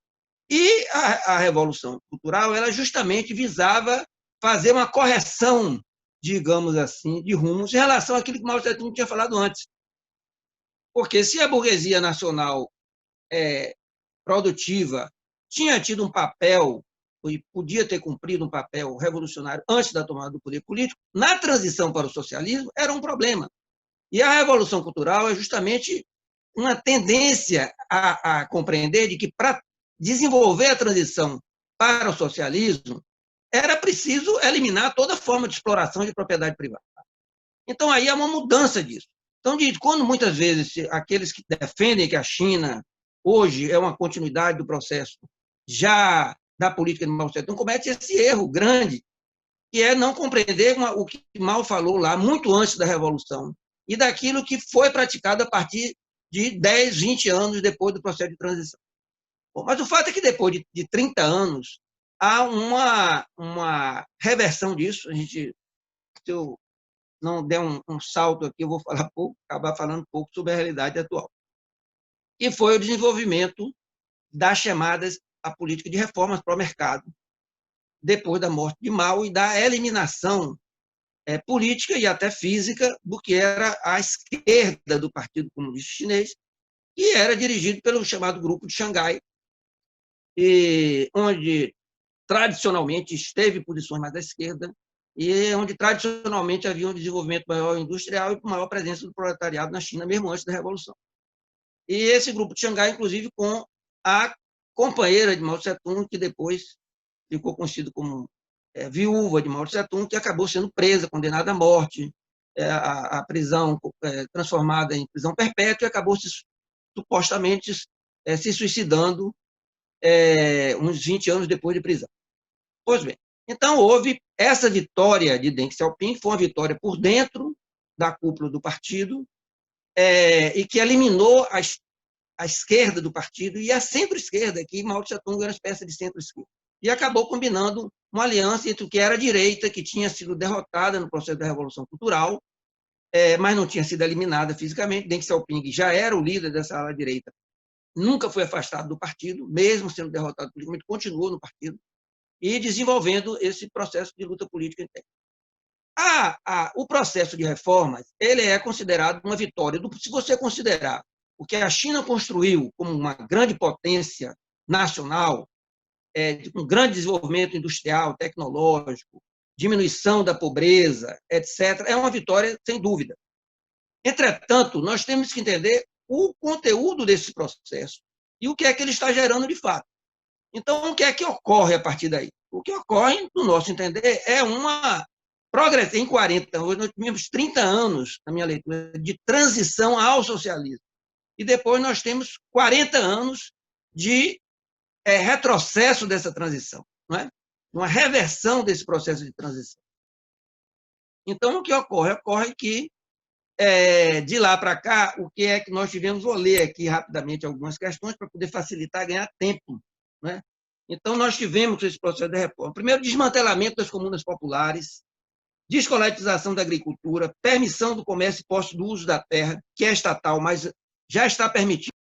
E a Revolução Cultural, ela justamente visava fazer uma correção, digamos assim, de rumos em relação àquilo que Mao Tse-tung tinha falado antes. Porque se a burguesia nacional produtiva tinha tido um papel, e podia ter cumprido um papel revolucionário antes da tomada do poder político, na transição para o socialismo era um problema. E a Revolução Cultural é justamente uma tendência a compreender de que, para desenvolver a transição para o socialismo, era preciso eliminar toda forma de exploração de propriedade privada. Então, aí há uma mudança disso. Então, quando muitas vezes aqueles que defendem que a China hoje é uma continuidade do processo já da política de Mao Tse-tung, comete esse erro grande, que é não compreender o que Mao falou lá muito antes da Revolução e daquilo que foi praticado a partir de 10, 20 anos depois do processo de transição. Bom, mas o fato é que depois de 30 anos há uma reversão disso. Se eu não der um salto aqui, eu vou acabar falando pouco sobre a realidade atual. e foi o desenvolvimento das chamadas a política de reformas para o mercado, depois da morte de Mao e da eliminação política e até física do que era a esquerda do Partido Comunista Chinês, que era dirigido pelo chamado Grupo de Xangai, onde tradicionalmente esteve posições mais à esquerda e onde tradicionalmente havia um desenvolvimento maior industrial e maior presença do proletariado na China, mesmo antes da Revolução. E esse grupo de Xangai, inclusive, com a companheira de Mao Tse-tung, que depois ficou conhecido como viúva de Mao Tse-tung, que acabou sendo presa, condenada à morte, a prisão transformada em prisão perpétua, e acabou supostamente se suicidando uns 20 anos depois de prisão. Pois bem, então houve essa vitória de Deng Xiaoping, foi uma vitória por dentro da cúpula do partido, e que eliminou a esquerda do partido e a centro-esquerda, que Mao Tse-tung era uma espécie de centro-esquerda. E acabou combinando uma aliança entre o que era a direita, que tinha sido derrotada no processo da Revolução Cultural, mas não tinha sido eliminada fisicamente. Deng Xiaoping já era o líder dessa ala direita, nunca foi afastado do partido, mesmo sendo derrotado politicamente, continuou no partido, e desenvolvendo esse processo de luta política interna. O processo de reformas ele é considerado uma vitória. Se você considerar o que a China construiu como uma grande potência nacional, com grande desenvolvimento industrial, tecnológico, diminuição da pobreza, etc., é uma vitória sem dúvida. Entretanto, nós temos que entender o conteúdo desse processo e o que é que ele está gerando de fato. Então, o que é que ocorre a partir daí? O que ocorre, no nosso entender, é uma progressão em 40 anos, nós tivemos 30 anos, na minha leitura, de transição ao socialismo. E depois nós temos 40 anos de retrocesso dessa transição, não é? Uma reversão desse processo de transição. Então, o que ocorre? Ocorre que, de lá para cá, o que é que nós tivemos? Vou ler aqui rapidamente algumas questões para poder facilitar, ganhar tempo, não é? Então, nós tivemos esse processo de reforma. Primeiro, desmantelamento das comunas populares, descoletização da agricultura, permissão do comércio e posse do uso da terra, que é estatal, mas já está permitido.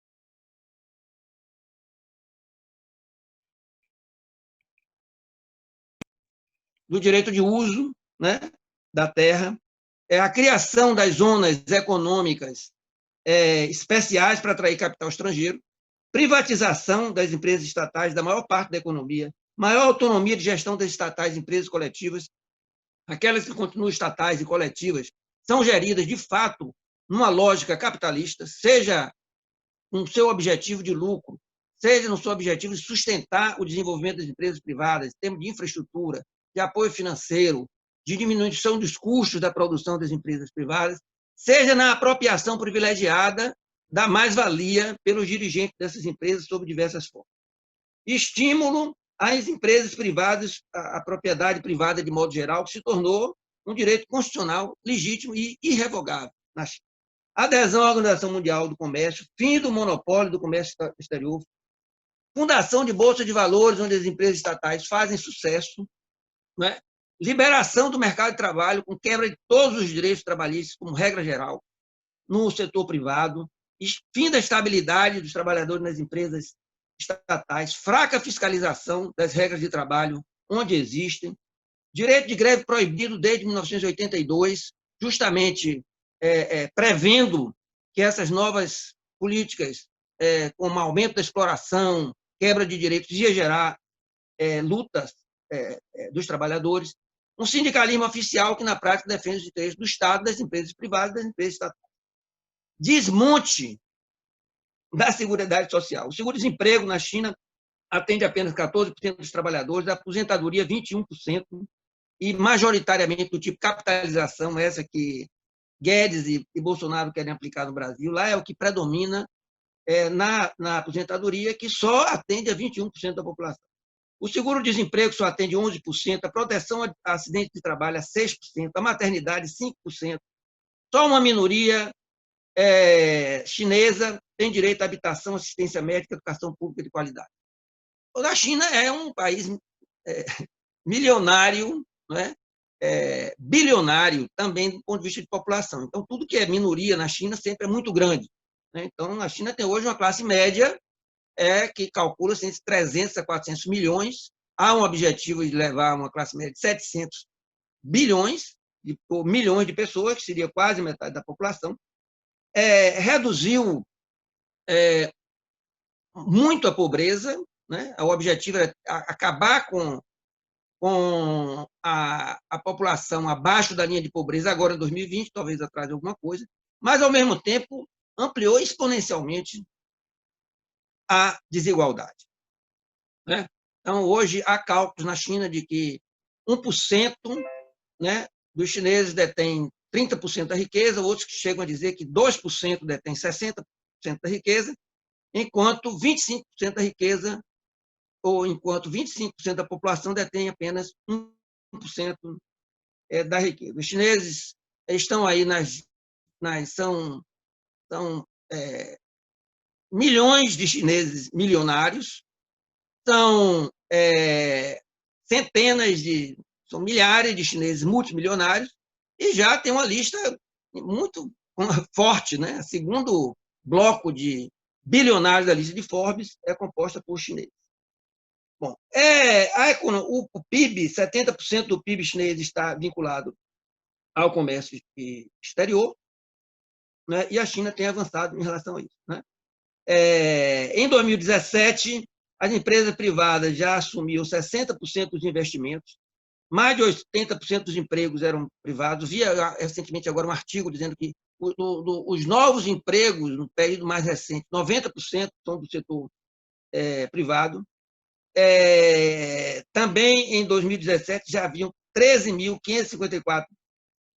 Do direito de uso, né, da terra, a criação das zonas econômicas especiais para atrair capital estrangeiro, privatização das empresas estatais da maior parte da economia, maior autonomia de gestão das estatais e empresas coletivas, aquelas que continuam estatais e coletivas, são geridas, de fato, numa lógica capitalista, seja com seu objetivo de lucro, seja no seu objetivo de sustentar o desenvolvimento das empresas privadas, em termos de infraestrutura, de apoio financeiro, de diminuição dos custos da produção das empresas privadas, seja na apropriação privilegiada da mais-valia pelos dirigentes dessas empresas sob diversas formas. Estímulo às empresas privadas, à propriedade privada de modo geral, que se tornou um direito constitucional legítimo e irrevogável na China. Adesão à Organização Mundial do Comércio, fim do monopólio do comércio exterior, fundação de bolsa de valores, onde as empresas estatais fazem sucesso, né? Liberação do mercado de trabalho, com quebra de todos os direitos trabalhistas, como regra geral, no setor privado, fim da estabilidade dos trabalhadores nas empresas estatais, fraca fiscalização das regras de trabalho onde existem, direito de greve proibido desde 1982, justamente prevendo que essas novas políticas, como aumento da exploração, quebra de direitos, ia gerar lutas dos trabalhadores, um sindicalismo oficial que, na prática, defende os interesses do Estado, das empresas privadas e das empresas estatais. Desmonte da Seguridade Social. O seguro-desemprego na China atende apenas 14% dos trabalhadores, a aposentadoria 21%, e majoritariamente do tipo capitalização, essa que Guedes e Bolsonaro querem aplicar no Brasil. Lá é o que predomina na aposentadoria, que só atende a 21% da população. O seguro-desemprego só atende 11%, a proteção a acidente de trabalho a 6%, a maternidade 5%. Só uma minoria chinesa tem direito à habitação, assistência médica, educação pública de qualidade. A China é um país milionário, não é? Bilionário também do ponto de vista de população. Então, tudo que é minoria na China sempre é muito grande. né? Então, a China tem hoje uma classe média que calcula-se entre 300 a 400 milhões. Há um objetivo de levar uma classe média de 700 bilhões, ou milhões de pessoas, que seria quase metade da população. Reduziu muito a pobreza, né? O objetivo era acabar com a população abaixo da linha de pobreza agora em 2020, talvez atrás de alguma coisa, mas, ao mesmo tempo, ampliou exponencialmente a desigualdade, né? Então, hoje, há cálculos na China de que 1%, né, dos chineses detém 30% da riqueza, outros que chegam a dizer que 2% detém 60% da riqueza, enquanto 25% da riqueza, ou enquanto 25% da população detém apenas 1% da riqueza. Os chineses estão aí são milhões de chineses milionários, são são milhares de chineses multimilionários, e já tem uma lista muito forte, né? O segundo bloco de bilionários da lista de Forbes é composta por chineses. Bom, o PIB, 70% do PIB chinês está vinculado ao comércio exterior, né? E a China tem avançado em relação a isso, né? Em 2017, as empresas privadas já assumiram 60% dos investimentos, mais de 80% dos empregos eram privados. Vi recentemente agora um artigo dizendo que os novos empregos, no período mais recente, 90% são do setor privado. Também, em 2017, já haviam 13.554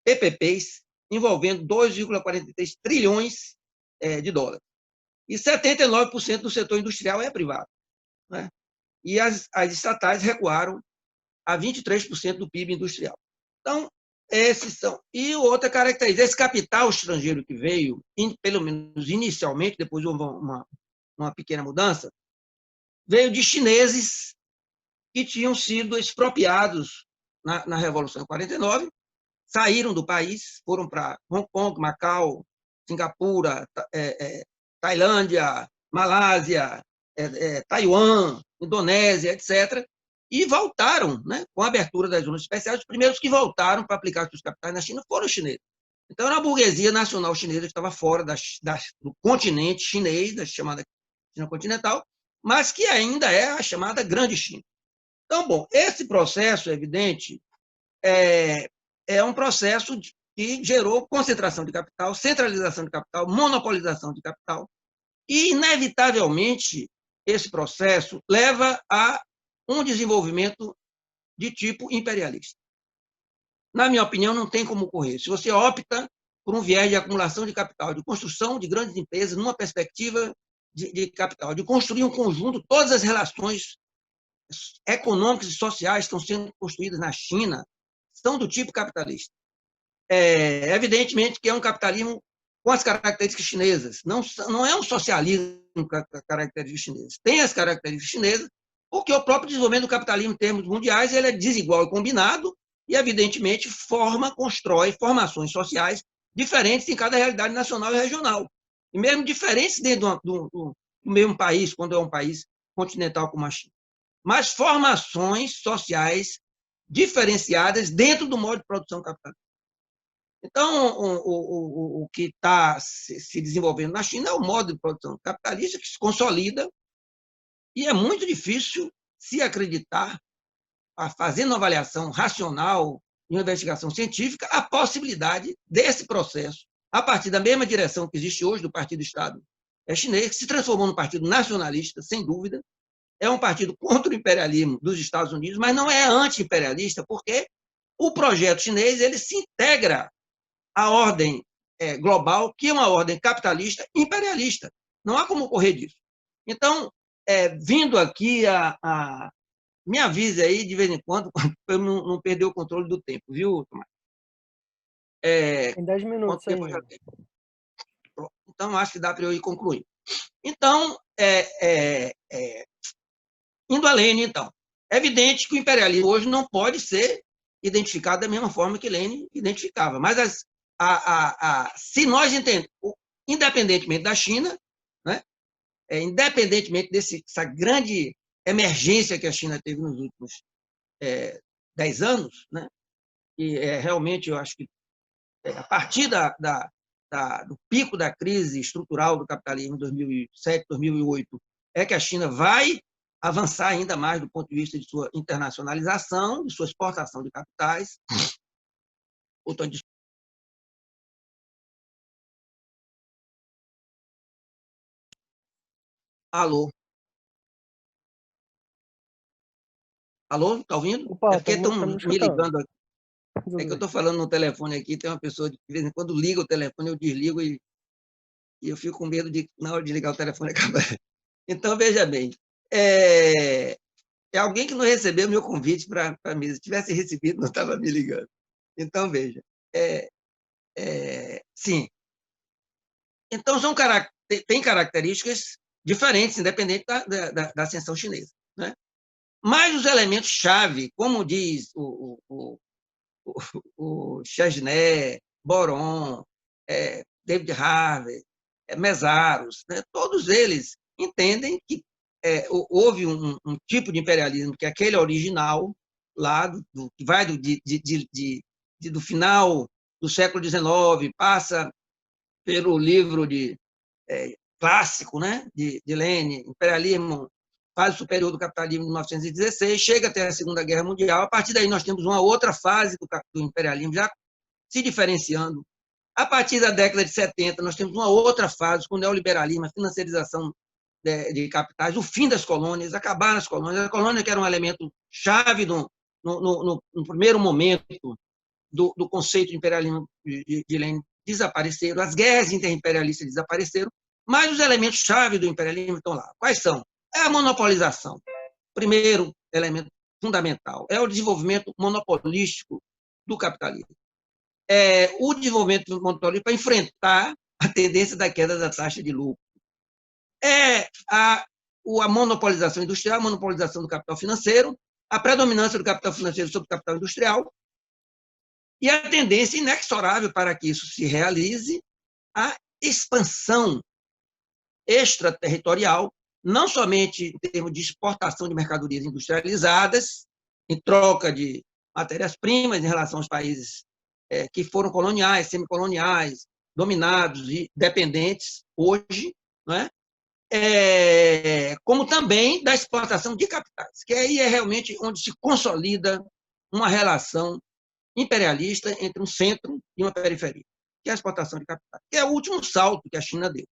PPPs, envolvendo 2,43 trilhões de dólares. E 79% do setor industrial é privado, né? E as estatais recuaram a 23% do PIB industrial. Então, esses são. E outra característica, esse capital estrangeiro que veio, pelo menos inicialmente, depois houve uma pequena mudança, veio de chineses que tinham sido expropriados na Revolução de 49, saíram do país, foram para Hong Kong, Macau, Singapura, Tailândia, Malásia, Taiwan, Indonésia, etc., e voltaram, né, com a abertura das zonas especiais. Os primeiros que voltaram para aplicar seus capitais na China foram os chineses. Então, era a burguesia nacional chinesa que estava fora do continente chinês, da chamada China continental, mas que ainda é a chamada Grande China. Então, bom, esse processo, é evidente, é um processo que gerou concentração de capital, centralização de capital, monopolização de capital, e, inevitavelmente, esse processo leva a um desenvolvimento de tipo imperialista. Na minha opinião, não tem como ocorrer. Se você opta por um viés de acumulação de capital, de construção de grandes empresas, numa perspectiva de capital, de construir um conjunto, todas as relações econômicas e sociais que estão sendo construídas na China são do tipo capitalista. Evidentemente que é um capitalismo com as características chinesas, não é um socialismo com as características chinesas. Tem as características chinesas, porque o próprio desenvolvimento do capitalismo em termos mundiais ele é desigual e combinado, e, evidentemente, constrói formações sociais diferentes em cada realidade nacional e regional. E mesmo diferentes dentro do mesmo país, quando é um país continental como a China. Mas formações sociais diferenciadas dentro do modo de produção capitalista. Então, o que está se desenvolvendo na China é o modo de produção capitalista que se consolida, e é muito difícil se acreditar, fazendo uma avaliação racional e uma investigação científica, a possibilidade desse processo, a partir da mesma direção que existe hoje do Partido Estado chinês, que se transformou num partido nacionalista, sem dúvida, é um partido contra o imperialismo dos Estados Unidos, mas não é anti-imperialista, porque o projeto chinês ele se integra à ordem global, que é uma ordem capitalista imperialista. Não há como correr disso. Então, vindo aqui, me avise aí de vez em quando, para eu não perder o controle do tempo, viu, Tomás? Em 10 minutos ainda. Então, acho que dá para eu ir concluindo. Então, indo além, então, é evidente que o imperialismo hoje não pode ser identificado da mesma forma que Lenin identificava. Mas se nós entendemos, independentemente da China, né? Independentemente dessa grande emergência que a China teve nos últimos 10 anos, né? E realmente eu acho que a partir do pico da crise estrutural do capitalismo em 2007, 2008, é que a China vai avançar ainda mais do ponto de vista de sua internacionalização, de sua exportação de capitais. Alô? Alô? Está ouvindo? Opa, É porque estão estamos me escutando. ligando. É que eu estou falando no telefone aqui, tem uma pessoa que de vez em quando liga o telefone, eu desligo e eu fico com medo de, na hora de ligar o telefone, acabar. Então, veja bem, é alguém que não recebeu meu convite para a mesa. Se tivesse recebido, não estava me ligando. Então, veja, sim. Então, tem características diferentes, independente da ascensão chinesa, né? Mas os elementos-chave, como diz o Chesney, Boron, David Harvey, Mesaros, né? Todos eles entendem que houve um tipo de imperialismo que é aquele original, lá que vai do final do século XIX, passa pelo livro clássico, né, de Lenin, Imperialismo, fase superior do capitalismo de 1916, chega até a Segunda Guerra Mundial. A partir daí nós temos uma outra fase do imperialismo já se diferenciando. A partir da década de 70, nós temos uma outra fase com o neoliberalismo, a financiarização de capitais, o fim das colônias, acabar as colônias. A colônia, que era um elemento chave no primeiro momento do conceito de imperialismo de Lenin, desapareceram, as guerras interimperialistas desapareceram, mas os elementos-chave do imperialismo estão lá. Quais são? É a monopolização. Primeiro elemento fundamental é o desenvolvimento monopolístico do capitalismo. O desenvolvimento monopolístico para enfrentar a tendência da queda da taxa de lucro. A monopolização industrial, a monopolização do capital financeiro, a predominância do capital financeiro sobre o capital industrial e a tendência inexorável para que isso se realize, a expansão extraterritorial, não somente em termos de exportação de mercadorias industrializadas, em troca de matérias-primas em relação aos países que foram coloniais, semicoloniais, dominados e dependentes hoje, não é? Como também da exportação de capitais, que aí é realmente onde se consolida uma relação imperialista entre um centro e uma periferia, que é a exportação de capitais, que é o último salto que a China deu.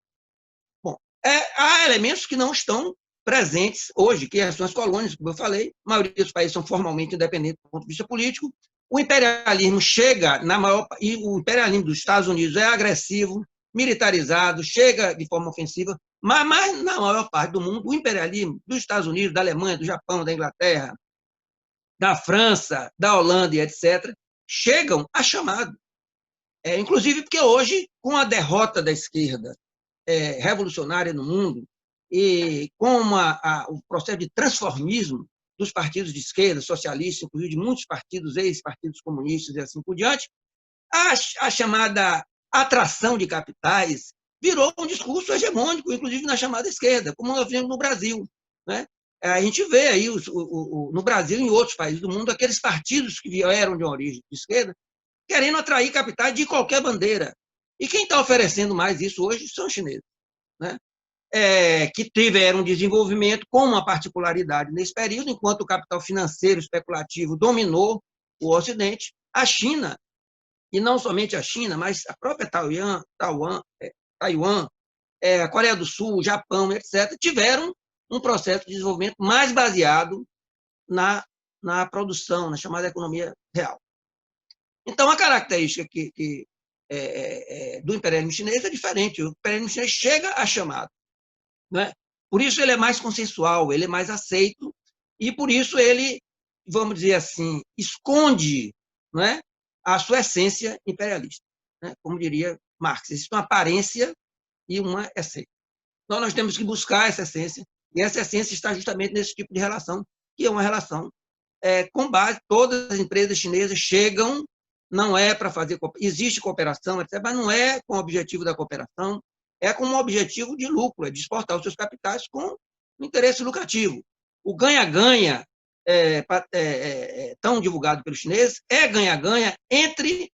Bom, há elementos que não estão presentes hoje, que são as colônias, como eu falei, a maioria dos países são formalmente independentes do ponto de vista político, o imperialismo chega e o imperialismo dos Estados Unidos é agressivo, militarizado, chega de forma ofensiva, mas na maior parte do mundo, o imperialismo dos Estados Unidos, da Alemanha, do Japão, da Inglaterra, da França, da Holanda e etc., chegam a chamado. Inclusive porque hoje, com a derrota da esquerda revolucionária no mundo e com o processo de transformismo dos partidos de esquerda, socialistas, inclusive de muitos partidos, ex-partidos comunistas e assim por diante, a chamada atração de capitais virou um discurso hegemônico, inclusive na chamada esquerda, como nós vemos no Brasil, né? A gente vê aí no Brasil e em outros países do mundo aqueles partidos que vieram de uma origem de esquerda querendo atrair capitais de qualquer bandeira. E quem está oferecendo mais isso hoje são os chineses, né? Que tiveram um desenvolvimento com uma particularidade nesse período, enquanto o capital financeiro especulativo dominou o Ocidente, a China, e não somente a China, mas a própria Taiwan, a Coreia do Sul, o Japão, etc., tiveram um processo de desenvolvimento mais baseado na produção, na chamada economia real. Então, a característica do imperialismo chinês é diferente. O imperialismo chinês chega a chamado, né? Por isso ele é mais consensual, ele é mais aceito, e por isso ele, vamos dizer assim, esconde, né, a sua essência imperialista, né? Como diria Marx, existe uma aparência e uma essência. Então, nós temos que buscar essa essência, e essa essência está justamente nesse tipo de relação, que é uma relação com base, todas as empresas chinesas chegam, não é para fazer, existe cooperação, etc., mas não é com o objetivo da cooperação, é com um objetivo de lucro, é de exportar os seus capitais com um interesse lucrativo. O ganha-ganha tão divulgado pelos chineses é ganha-ganha entre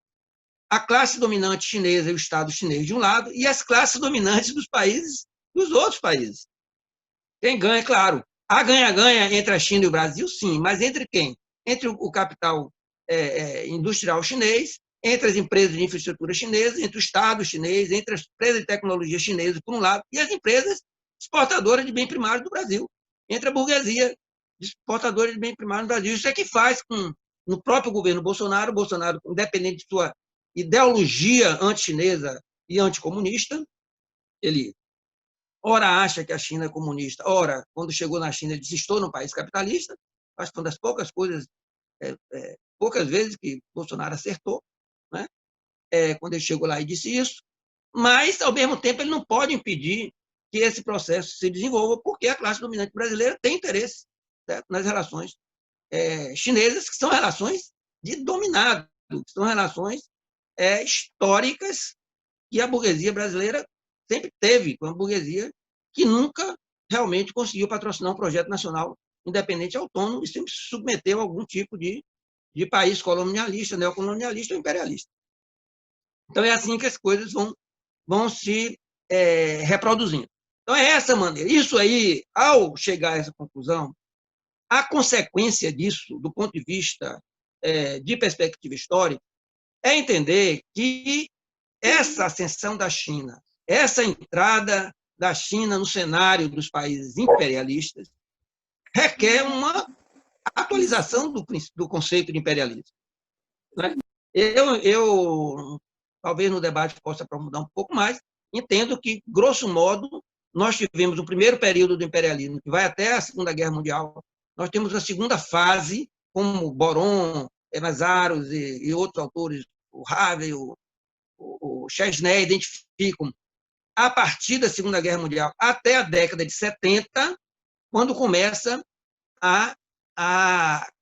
a classe dominante chinesa e o Estado chinês de um lado e as classes dominantes dos outros países. Quem ganha, claro, há ganha-ganha entre a China e o Brasil, sim, mas entre quem? Entre o capital industrial chinês, entre as empresas de infraestrutura chinesas, entre o Estado chinês, entre as empresas de tecnologia chinesas, por um lado, e as empresas exportadoras de bem primário do Brasil, entre a burguesia exportadora de bem primário do Brasil. Isso é que faz no próprio governo Bolsonaro, independente de sua ideologia anti-chinesa e anticomunista, ele ora acha que a China é comunista, ora, quando chegou na China, ele disse: estou num país capitalista. Acho que uma das poucas vezes que Bolsonaro acertou, né? Quando ele chegou lá e disse isso, mas, ao mesmo tempo, ele não pode impedir que esse processo se desenvolva, porque a classe dominante brasileira tem interesse, certo, nas relações chinesas, que são relações de dominado, que são relações históricas que a burguesia brasileira sempre teve, com a burguesia que nunca realmente conseguiu patrocinar um projeto nacional independente e autônomo e sempre se submeteu a algum tipo de país colonialista, neocolonialista ou imperialista. Então, é assim que as coisas vão se reproduzindo. Então, é essa maneira. Isso aí, ao chegar a essa conclusão, a consequência disso, do ponto de vista de perspectiva histórica, é entender que essa ascensão da China, essa entrada da China no cenário dos países imperialistas, requer uma atualização do conceito de imperialismo, né? Eu talvez no debate possa aprofundar um pouco mais, entendo que, grosso modo, nós tivemos o primeiro período do imperialismo, que vai até a Segunda Guerra Mundial, nós temos a segunda fase, como Boron, Mazaros e outros autores, o Harvey, o Chesney, identificam, a partir da Segunda Guerra Mundial até a década de 70, quando começa a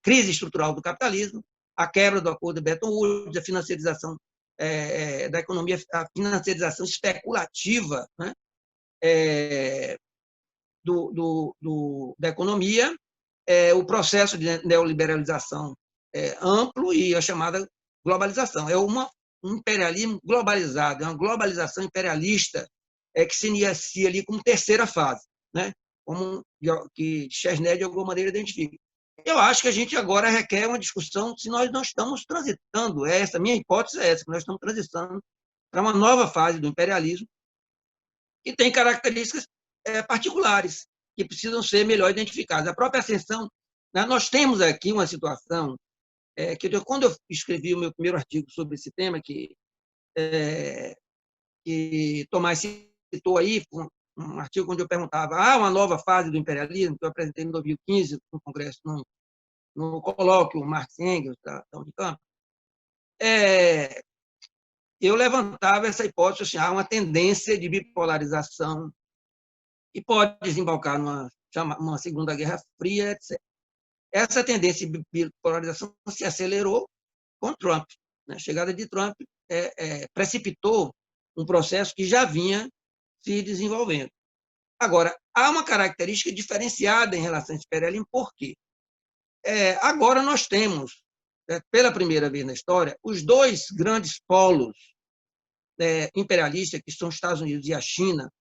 crise estrutural do capitalismo, a quebra do acordo de Bretton Woods, a financiarização da economia, a financiarização especulativa, né, da economia, o processo de neoliberalização amplo e a chamada globalização. É um imperialismo globalizado, é uma globalização imperialista que se inicia ali como terceira fase, né, como que Chesney, de alguma maneira, identifica. Eu acho que a gente agora requer uma discussão se nós não estamos transitando, minha hipótese é essa, que nós estamos transitando para uma nova fase do imperialismo que tem características particulares, que precisam ser melhor identificadas. A própria ascensão, né, nós temos aqui uma situação que quando eu escrevi o meu primeiro artigo sobre esse tema, que Tomás citou aí, um artigo onde eu perguntava: uma nova fase do imperialismo, que eu apresentei em 2015 no Congresso, no colóquio Marx e Engels, da Unicamp, eu levantava essa hipótese, assim, há uma tendência de bipolarização que pode desembocar numa Segunda Guerra Fria, etc. Essa tendência de bipolarização se acelerou com Trump, né? A chegada de Trump precipitou um processo que já vinha se desenvolvendo. Agora, há uma característica diferenciada em relação ao imperialismo, por quê? Agora nós temos, pela primeira vez na história, os dois grandes polos imperialistas, que são os Estados Unidos e a China,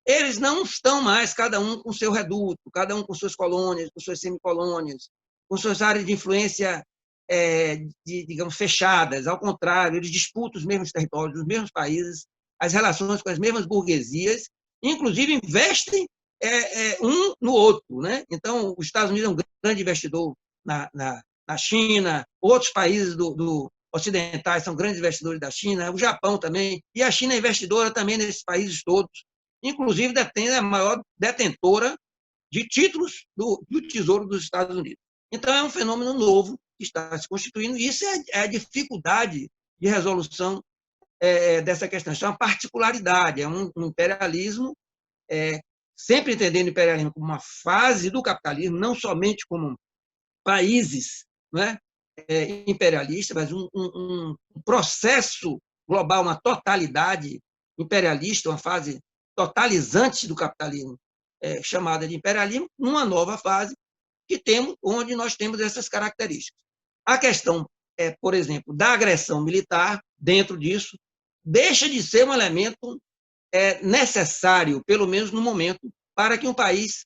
eles não estão mais cada um com seu reduto, cada um com suas colônias, com suas semicolônias, com suas áreas de influência, digamos, fechadas. Ao contrário, eles disputam os mesmos territórios, os mesmos países, as relações com as mesmas burguesias, inclusive investem um no outro, né? Então, os Estados Unidos é um grande investidor na China, outros países ocidentais são grandes investidores da China, o Japão também, e a China é investidora também nesses países todos, inclusive é a maior detentora de títulos do Tesouro dos Estados Unidos. Então, é um fenômeno novo que está se constituindo, e isso é a dificuldade de resolução dessa questão. Isso é uma particularidade, é um imperialismo, sempre entendendo o imperialismo como uma fase do capitalismo, não somente como países, né, imperialistas, mas um processo global, uma totalidade imperialista, uma fase totalizantes do capitalismo, chamada de imperialismo, numa nova fase onde nós temos essas características. A questão, por exemplo, da agressão militar, dentro disso, deixa de ser um elemento necessário, pelo menos no momento, para que um país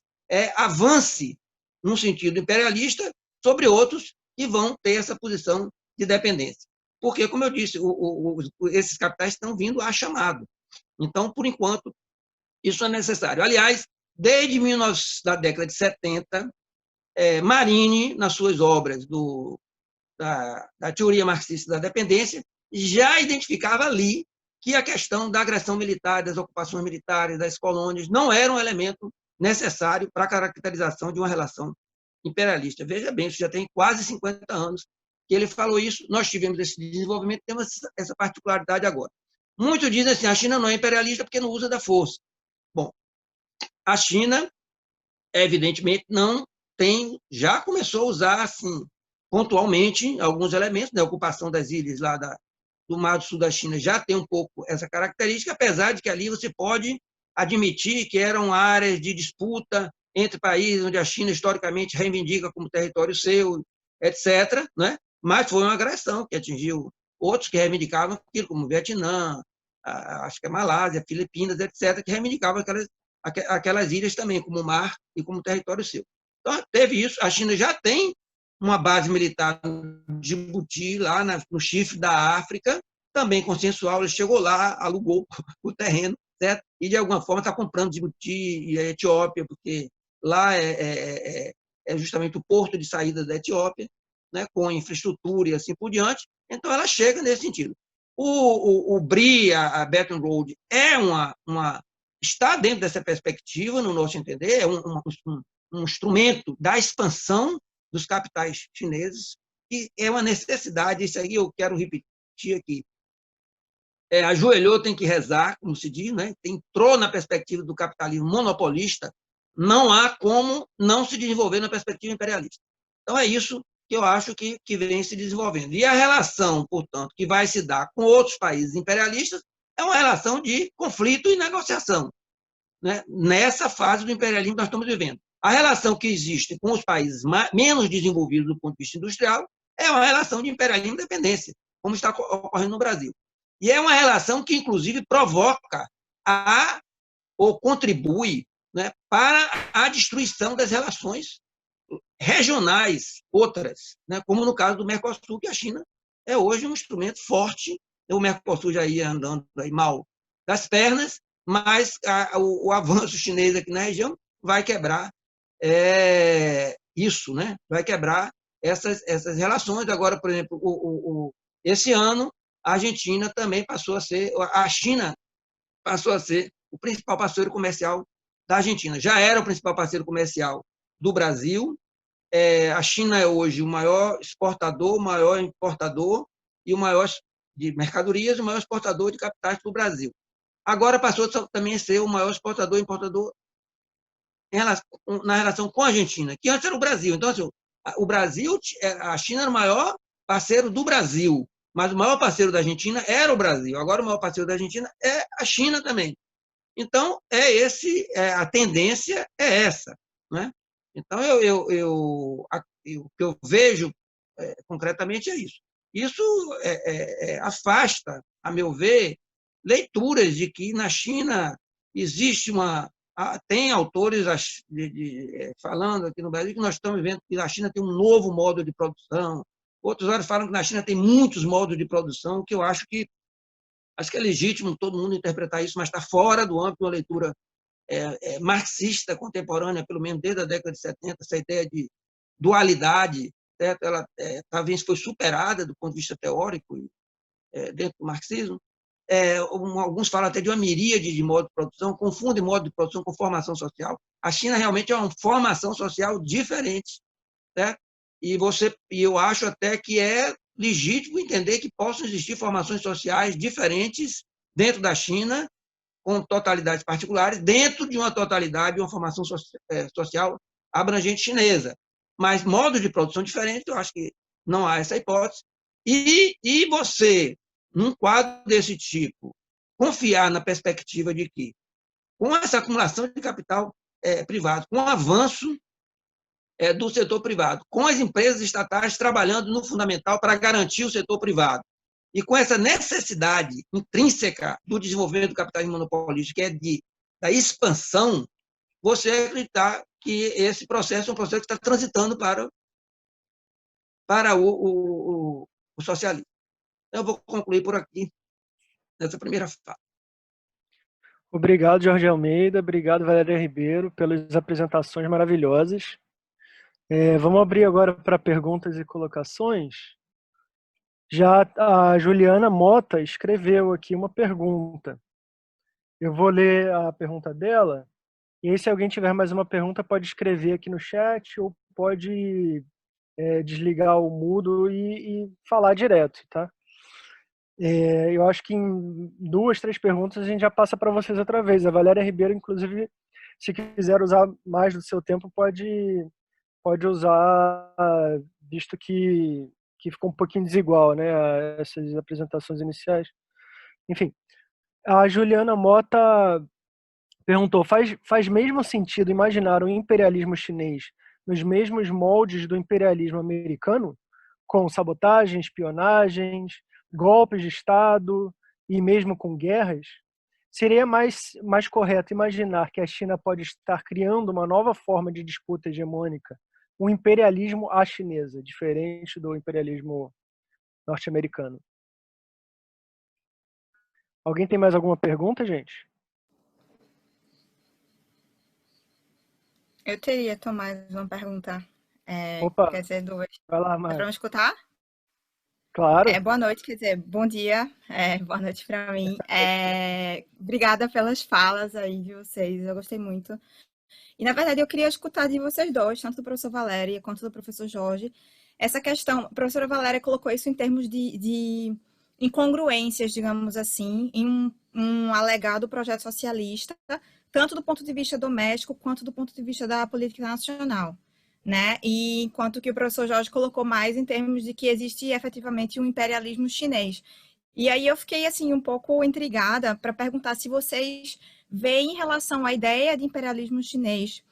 avance num sentido imperialista sobre outros que vão ter essa posição de dependência. Porque, como eu disse, esses capitais estão vindo a chamado. Então, por enquanto, isso é necessário. Aliás, desde da década de 70, Marini, nas suas obras da teoria marxista da dependência, já identificava ali que a questão da agressão militar, das ocupações militares, das colônias, não era um elemento necessário para a caracterização de uma relação imperialista. Veja bem, isso já tem quase 50 anos que ele falou isso, nós tivemos esse desenvolvimento, temos essa particularidade agora. Muitos dizem assim, a China não é imperialista porque não usa da força. Bom, a China, evidentemente, não tem, já começou a usar, assim, pontualmente, alguns elementos, né? A ocupação das ilhas lá do Mar do Sul da China já tem um pouco essa característica, apesar de que ali você pode admitir que eram áreas de disputa entre países onde a China historicamente reivindica como território seu, etc., né? Mas foi uma agressão que atingiu outros que reivindicavam aquilo, como o Vietnã, acho que a Malásia, Filipinas, etc., que reivindicavam aquelas ilhas também, como mar e como território seu. Então, teve isso. A China já tem uma base militar no Djibouti, lá no chifre da África, também consensual. Ele chegou lá, alugou o terreno, certo? E, de alguma forma, está comprando Djibouti e a Etiópia, porque lá é justamente o porto de saída da Etiópia, né, com infraestrutura e assim por diante. Então, ela chega nesse sentido. O BRI, a Belt and Road, está dentro dessa perspectiva, no nosso entender, é um instrumento da expansão dos capitais chineses, que é uma necessidade, isso aí eu quero repetir aqui. Ajoelhou, tem que rezar, como se diz, né? Entrou na perspectiva do capitalismo monopolista, não há como não se desenvolver na perspectiva imperialista. Então, é isso que eu acho que vem se desenvolvendo. E a relação, portanto, que vai se dar com outros países imperialistas é uma relação de conflito e negociação, né? Nessa fase do imperialismo que nós estamos vivendo. A relação que existe com os países menos desenvolvidos do ponto de vista industrial é uma relação de imperialismo e dependência, como está ocorrendo no Brasil. E é uma relação que, inclusive, provoca ou contribui, né, para a destruição das relações regionais, outras, né, como no caso do Mercosul, que a China é hoje um instrumento forte. O Mercosul já ia andando aí mal das pernas, mas o avanço chinês aqui na região vai quebrar isso, né? Vai quebrar essas relações. Agora, por exemplo, esse ano, a Argentina também passou a ser, a China passou a ser o principal parceiro comercial da Argentina. Já era o principal parceiro comercial do Brasil. A China é hoje o maior exportador, o maior importador e o maior de mercadorias, o maior exportador de capitais do Brasil. Agora passou também a ser o maior exportador e importador na relação com a Argentina, que antes era o Brasil. Então, assim, o Brasil, a China era o maior parceiro do Brasil, mas o maior parceiro da Argentina era o Brasil. Agora, o maior parceiro da Argentina é a China também. Então, a tendência é essa, né? Então, o que eu vejo concretamente é isso. Isso afasta, a meu ver, leituras de que na China existe tem autores falando aqui no Brasil que nós estamos vendo que na China tem um novo modo de produção. Outros autores falam que na China tem muitos modos de produção, que eu acho que é legítimo todo mundo interpretar isso, mas está fora do âmbito de uma leitura marxista contemporânea, pelo menos desde a década de 70, essa ideia de dualidade, certo? Ela talvez foi superada do ponto de vista teórico dentro do marxismo. Alguns falam até de uma miríade de modo de produção, confundem modo de produção com formação social. A China realmente é uma formação social diferente, certo? E eu acho até que é legítimo entender que possam existir formações sociais diferentes dentro da China, com totalidades particulares, dentro de uma totalidade, uma formação social abrangente chinesa. Mas modos de produção diferentes, eu acho que não há essa hipótese. E você, num quadro desse tipo, confiar na perspectiva de que com essa acumulação de capital privado, com o avanço do setor privado, com as empresas estatais trabalhando no fundamental para garantir o setor privado, e com essa necessidade intrínseca do desenvolvimento do capitalismo monopolístico, que é da expansão, você acreditar que esse processo é um processo que está transitando para o socialismo. Eu vou concluir por aqui, nessa primeira fala. Obrigado, Jorge Almeida. Obrigado, Valéria Ribeiro, pelas apresentações maravilhosas. Vamos abrir agora para perguntas e colocações. Já a Juliana Mota escreveu aqui uma pergunta. Eu vou ler a pergunta dela, e aí, se alguém tiver mais uma pergunta, pode escrever aqui no chat ou pode desligar o mudo e falar direto, tá? Eu acho que em 2, 3 perguntas a gente já passa para vocês outra vez. A Valéria Ribeiro, inclusive, se quiser usar mais do seu tempo, pode usar, visto que ficou um pouquinho desigual, né, essas apresentações iniciais. Enfim, a Juliana Mota perguntou, faz mesmo sentido imaginar o imperialismo chinês nos mesmos moldes do imperialismo americano, com sabotagem, espionagens, golpes de Estado e mesmo com guerras? Seria mais correto imaginar que a China pode estar criando uma nova forma de disputa hegemônica, um imperialismo à chinesa, diferente do imperialismo norte-americano. Alguém tem mais alguma pergunta, gente? Eu teria, Tomás, uma pergunta. Opa, quer dizer, 2. vai lá, Dá Mari. para me escutar? Claro. Boa noite, quer dizer, bom dia. Boa noite para mim. Obrigada pelas falas aí de vocês, eu gostei muito. E, na verdade, eu queria escutar de vocês dois, tanto do professor Valéria quanto do professor Jorge, essa questão. A professora Valéria colocou isso em termos de incongruências, digamos assim, em um alegado projeto socialista, tanto do ponto de vista doméstico quanto do ponto de vista da política nacional, né? E enquanto que o professor Jorge colocou mais em termos de que existe efetivamente um imperialismo chinês. E aí eu fiquei assim um pouco intrigada para perguntar se vocês veem em relação à ideia de imperialismo chinês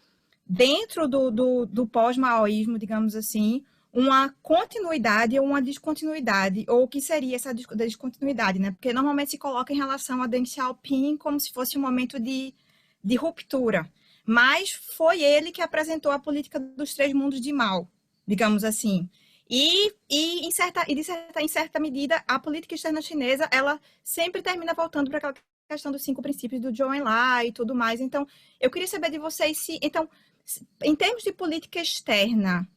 dentro do pós-maoísmo, digamos assim, uma continuidade ou uma descontinuidade, ou o que seria essa descontinuidade, né? Porque normalmente se coloca em relação a Deng Xiaoping como se fosse um momento de ruptura, mas foi ele que apresentou a política dos 3 mundos de Mao, digamos assim. E em certa medida, a política externa chinesa, ela sempre termina voltando para aquela questão dos 5 princípios do Zhou Enlai e tudo mais. Então, eu queria saber de vocês então, em termos de política externa,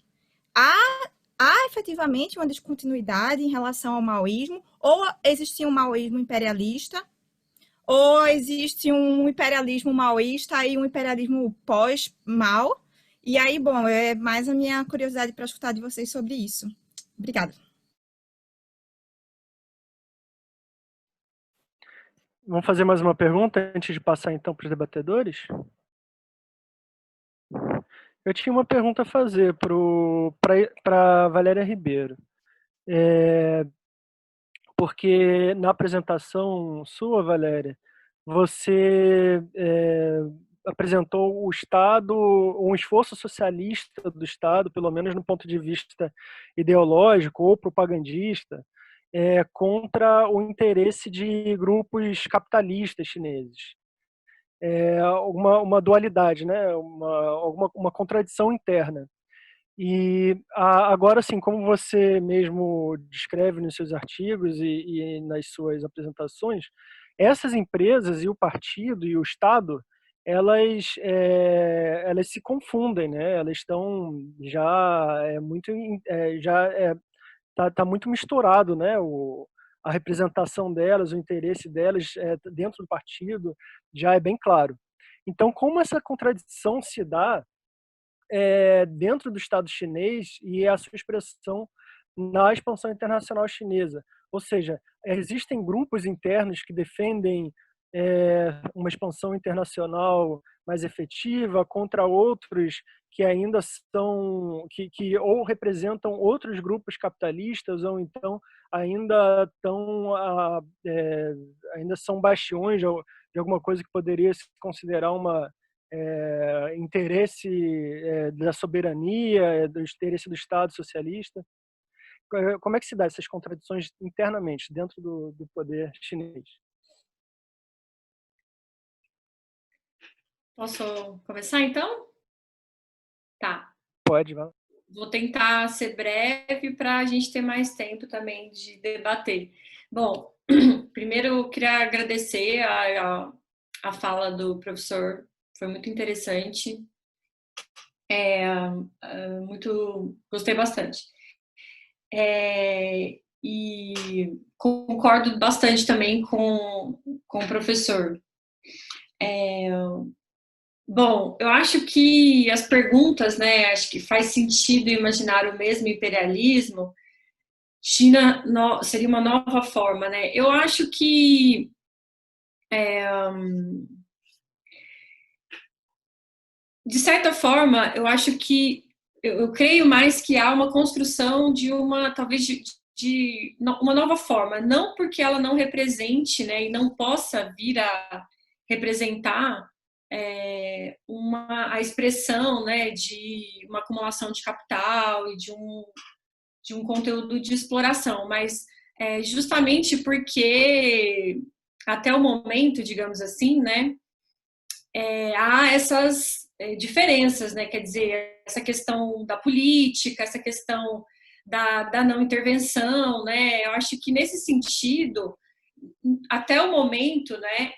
há efetivamente uma descontinuidade em relação ao maoísmo, ou existia um maoísmo imperialista, ou existe um imperialismo maoísta e um imperialismo pós-Mao? E aí, bom, é mais a minha curiosidade para escutar de vocês sobre isso. Obrigada. Vamos fazer mais uma pergunta antes de passar, então, para os debatedores? Eu tinha uma pergunta a fazer para a Valéria Ribeiro. Porque na apresentação sua, Valéria, você apresentou o Estado, um esforço socialista do Estado, pelo menos no ponto de vista ideológico ou propagandista, contra o interesse de grupos capitalistas chineses. Uma dualidade, né? uma contradição interna. E agora, assim, como você mesmo descreve nos seus artigos e nas suas apresentações, essas empresas e o partido e o Estado, elas se confundem, né? Elas estão já tá muito misturado, né? A representação delas, o interesse delas dentro do partido já é bem claro. Então, como essa contradição se dá dentro do Estado chinês e a sua expressão na expansão internacional chinesa? Ou seja, existem grupos internos que defendem uma expansão internacional mais efetiva contra outros que ainda são que ou representam outros grupos capitalistas ou então ainda são bastiões de alguma coisa que poderia se considerar interesse da soberania, do interesse do Estado socialista? Como é que se dá essas contradições internamente dentro do poder chinês? Posso começar, então? Tá. Pode, vai. Vou tentar ser breve para a gente ter mais tempo também de debater. Bom, primeiro eu queria agradecer a fala do professor, foi muito interessante. Gostei bastante. E concordo bastante também com o professor. Bom, eu acho que as perguntas, né, acho que faz sentido imaginar o mesmo imperialismo. China seria uma nova forma, né? Eu acho que de certa forma, eu acho que eu creio mais que há uma construção de talvez de uma nova forma, não porque ela não represente, né, e não possa vir a representar a expressão, né, de uma acumulação de capital e de um conteúdo de exploração, mas justamente porque até o momento, digamos assim, né, há essas diferenças, né, quer dizer, essa questão da política, essa questão da não intervenção, né, eu acho que nesse sentido, até o momento, né,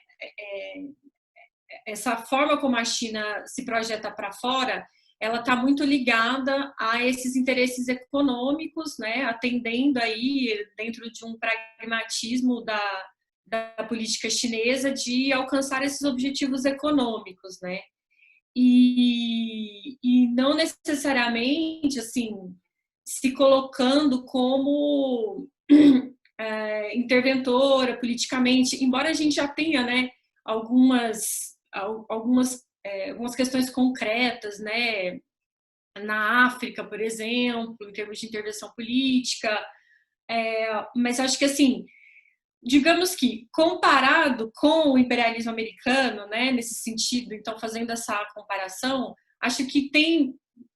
essa forma como a China se projeta para fora, ela está muito ligada a esses interesses econômicos, né, atendendo aí dentro de um pragmatismo da política chinesa de alcançar esses objetivos econômicos, né, e não necessariamente assim se colocando como interventora politicamente, embora a gente já tenha, né, algumas questões concretas, né, na África, por exemplo, em termos de intervenção política, mas acho que assim, digamos que comparado com o imperialismo americano, né, nesse sentido, então fazendo essa comparação, acho que tem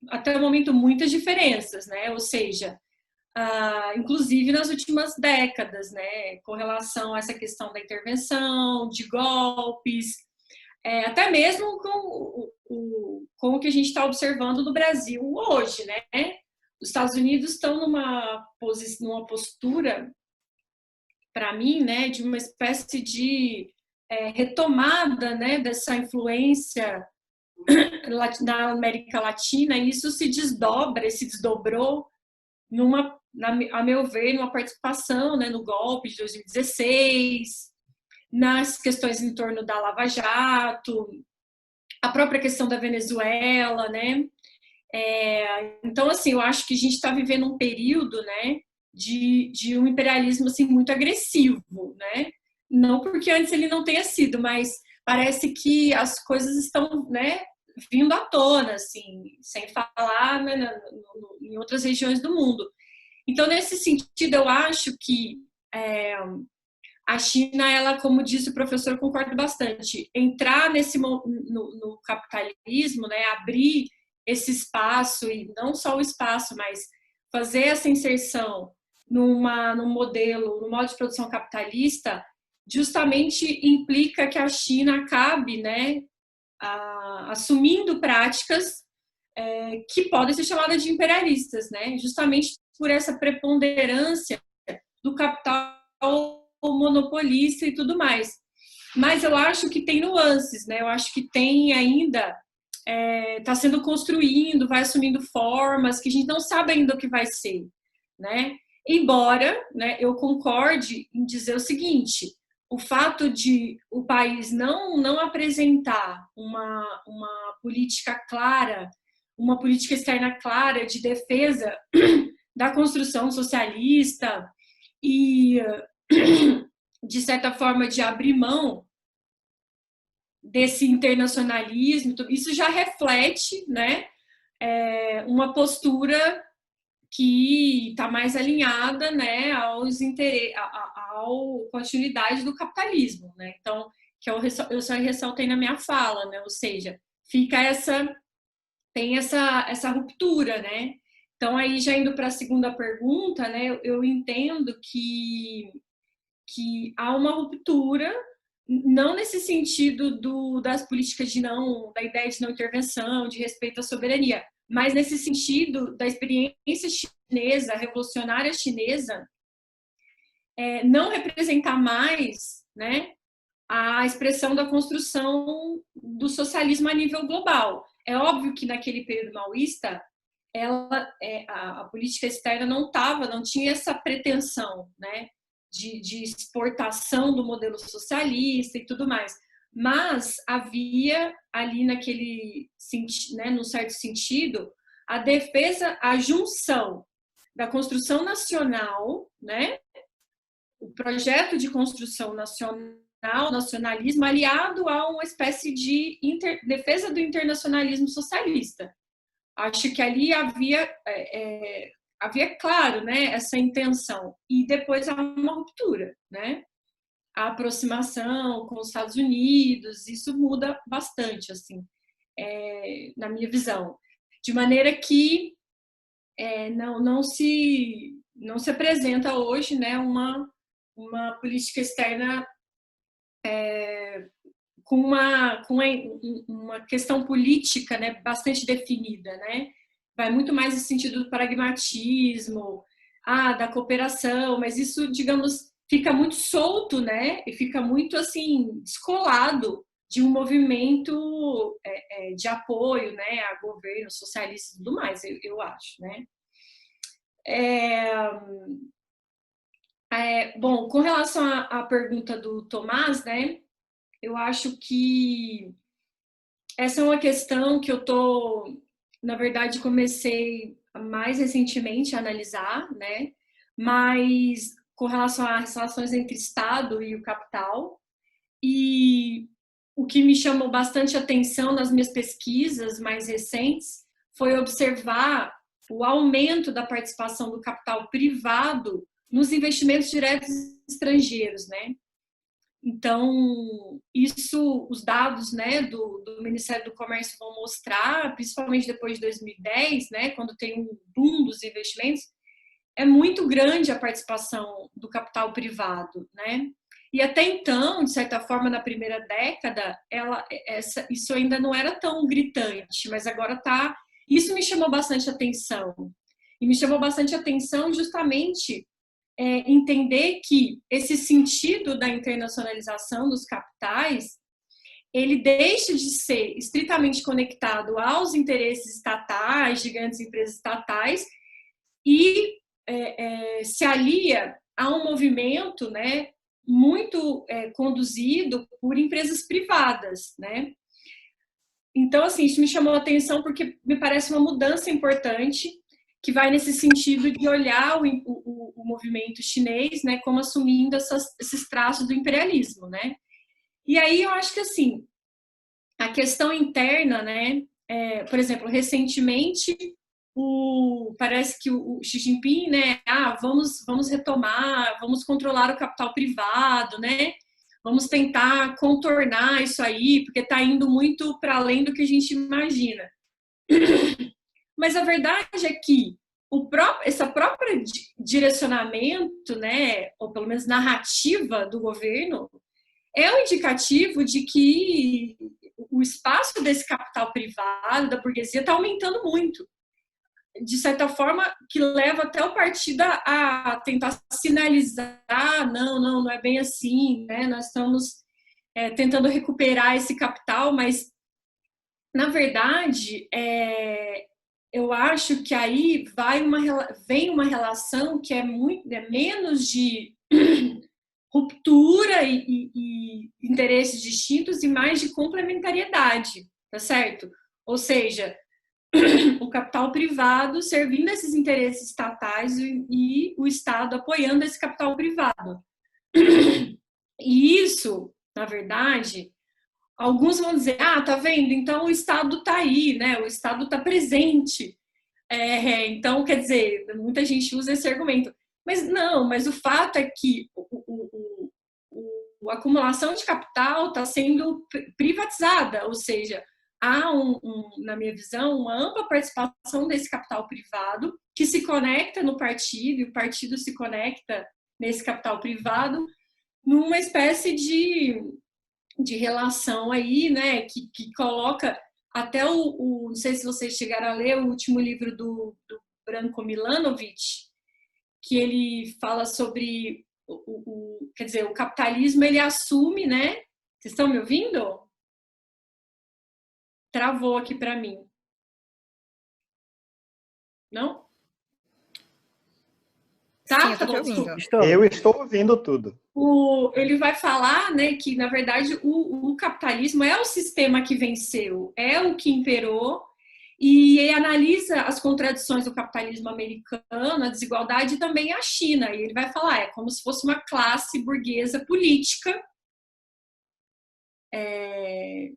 até o momento muitas diferenças, né, ou seja, inclusive nas últimas décadas, né, com relação a essa questão da intervenção, de golpes, até mesmo com o que a gente está observando no Brasil hoje, né? Os Estados Unidos estão numa postura, para mim, né, de uma espécie de retomada, né, dessa influência na América Latina, e isso se desdobrou a meu ver, numa participação, né, no golpe de 2016, nas questões em torno da Lava Jato, a própria questão da Venezuela, né? Então, assim, eu acho que a gente está vivendo um período, né, de um imperialismo assim muito agressivo, né? Não porque antes ele não tenha sido, mas parece que as coisas estão, né, vindo à tona, assim, sem falar, né, em outras regiões do mundo. Então, nesse sentido, eu acho que a China, ela, como disse o professor, concordo bastante, entrar no capitalismo, né, abrir esse espaço, e não só o espaço, mas fazer essa inserção num modo de produção capitalista, justamente implica que a China acabe, né, assumindo práticas que podem ser chamadas de imperialistas, né, justamente por essa preponderância do capital monopolista e tudo mais. Mas eu acho que tem nuances, né? Eu acho que tem ainda está sendo construindo, vai assumindo formas que a gente não sabe ainda o que vai ser, né? Embora, né, eu concorde em dizer o seguinte: o fato de o país não apresentar uma política clara, uma política externa clara de defesa da construção socialista e, de certa forma, de abrir mão desse internacionalismo, isso já reflete, né, uma postura que está mais alinhada, né, à continuidade do capitalismo, né? Então, que eu só ressaltei na minha fala, né? Ou seja, tem essa ruptura, né? Então, aí já indo para a segunda pergunta, né? Eu entendo que há uma ruptura, não nesse sentido das políticas da ideia de não intervenção, de respeito à soberania, mas nesse sentido da experiência chinesa, revolucionária chinesa, não representar mais, né, a expressão da construção do socialismo a nível global. É óbvio que naquele período maoísta, a política externa não tinha essa pretensão, né, de exportação do modelo socialista e tudo mais. Mas havia ali naquele, né, num certo sentido, a defesa, a junção da construção nacional, né, o projeto de construção nacional, nacionalismo, aliado a uma espécie de defesa do internacionalismo socialista. Acho que ali havia claro, né, essa intenção. E depois há uma ruptura, né? A aproximação com os Estados Unidos, isso muda bastante, assim, na minha visão. De maneira que não se apresenta hoje, né, uma política externa com uma questão política, né, bastante definida, né? Vai muito mais no sentido do pragmatismo, da cooperação, mas isso, digamos, fica muito solto, né? E fica muito, assim, descolado de um movimento de apoio, né, a governos socialistas e tudo mais, eu acho, né? Bom, com relação à pergunta do Tomás, né, eu acho que essa é uma questão que na verdade, comecei mais recentemente a analisar, né, mas com relação às relações entre Estado e o capital, e o que me chamou bastante atenção nas minhas pesquisas mais recentes foi observar o aumento da participação do capital privado nos investimentos diretos estrangeiros, né? Então, os dados, né, do Ministério do Comércio vão mostrar, principalmente depois de 2010, né, quando tem um boom dos investimentos, é muito grande a participação do capital privado, né? E até então, de certa forma, na primeira década, isso ainda não era tão gritante, mas agora está. Isso me chamou bastante atenção. E me chamou bastante atenção justamente entender que esse sentido da internacionalização dos capitais, ele deixa de ser estritamente conectado aos interesses estatais, de grandes empresas estatais, e se alia a um movimento, né, muito conduzido por empresas privadas, né? Então, assim, isso me chamou a atenção porque me parece uma mudança importante que vai nesse sentido de olhar o movimento chinês, né, como assumindo esses traços do imperialismo, né? E aí eu acho que, assim, a questão interna, né, por exemplo, recentemente, parece que o Xi Jinping, né, vamos retomar, vamos controlar o capital privado, né? Vamos tentar contornar isso aí, porque está indo muito para além do que a gente imagina. Mas a verdade é que esse próprio direcionamento, né, ou pelo menos narrativa do governo, é um indicativo de que o espaço desse capital privado, da burguesia, está aumentando muito. De certa forma, que leva até o partido a tentar sinalizar, não é bem assim, né? Nós estamos tentando recuperar esse capital, mas, na verdade, eu acho que aí vem uma relação que é menos de ruptura e interesses distintos e mais de complementariedade, tá certo? Ou seja, o capital privado servindo esses interesses estatais e o Estado apoiando esse capital privado. E isso, na verdade, alguns vão dizer, tá vendo? Então o Estado está aí, né? O Estado está presente. Então, quer dizer, muita gente usa esse argumento. Mas não, mas o fato é que a acumulação de capital está sendo privatizada, ou seja, há, na minha visão, uma ampla participação desse capital privado que se conecta no partido, e o partido se conecta nesse capital privado numa espécie de relação aí, né, que coloca até não sei se vocês chegaram a ler o último livro do Branko Milanovic, que ele fala sobre quer dizer, o capitalismo, ele assume, né? Vocês estão me ouvindo? Travou aqui para mim. Não? Tá? Sim, eu tô ouvindo. Eu estou ouvindo tudo. Ele vai falar, né, que, na verdade, o capitalismo é o sistema que venceu, é o que imperou, e ele analisa as contradições do capitalismo americano, a desigualdade, e também a China. E ele vai falar, é como se fosse uma classe burguesa política,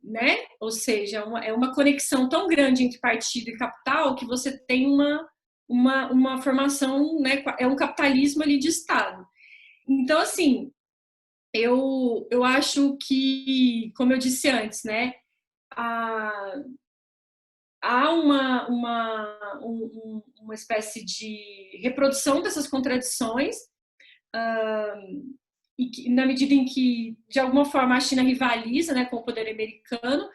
né? Ou seja, é uma conexão tão grande entre partido e capital que você tem uma formação, né? É um capitalismo ali de Estado. Então, assim, eu acho que, como eu disse antes, né? Há uma espécie de reprodução dessas contradições, e que, na medida em que, de alguma forma, a China rivaliza, né, com o poder americano.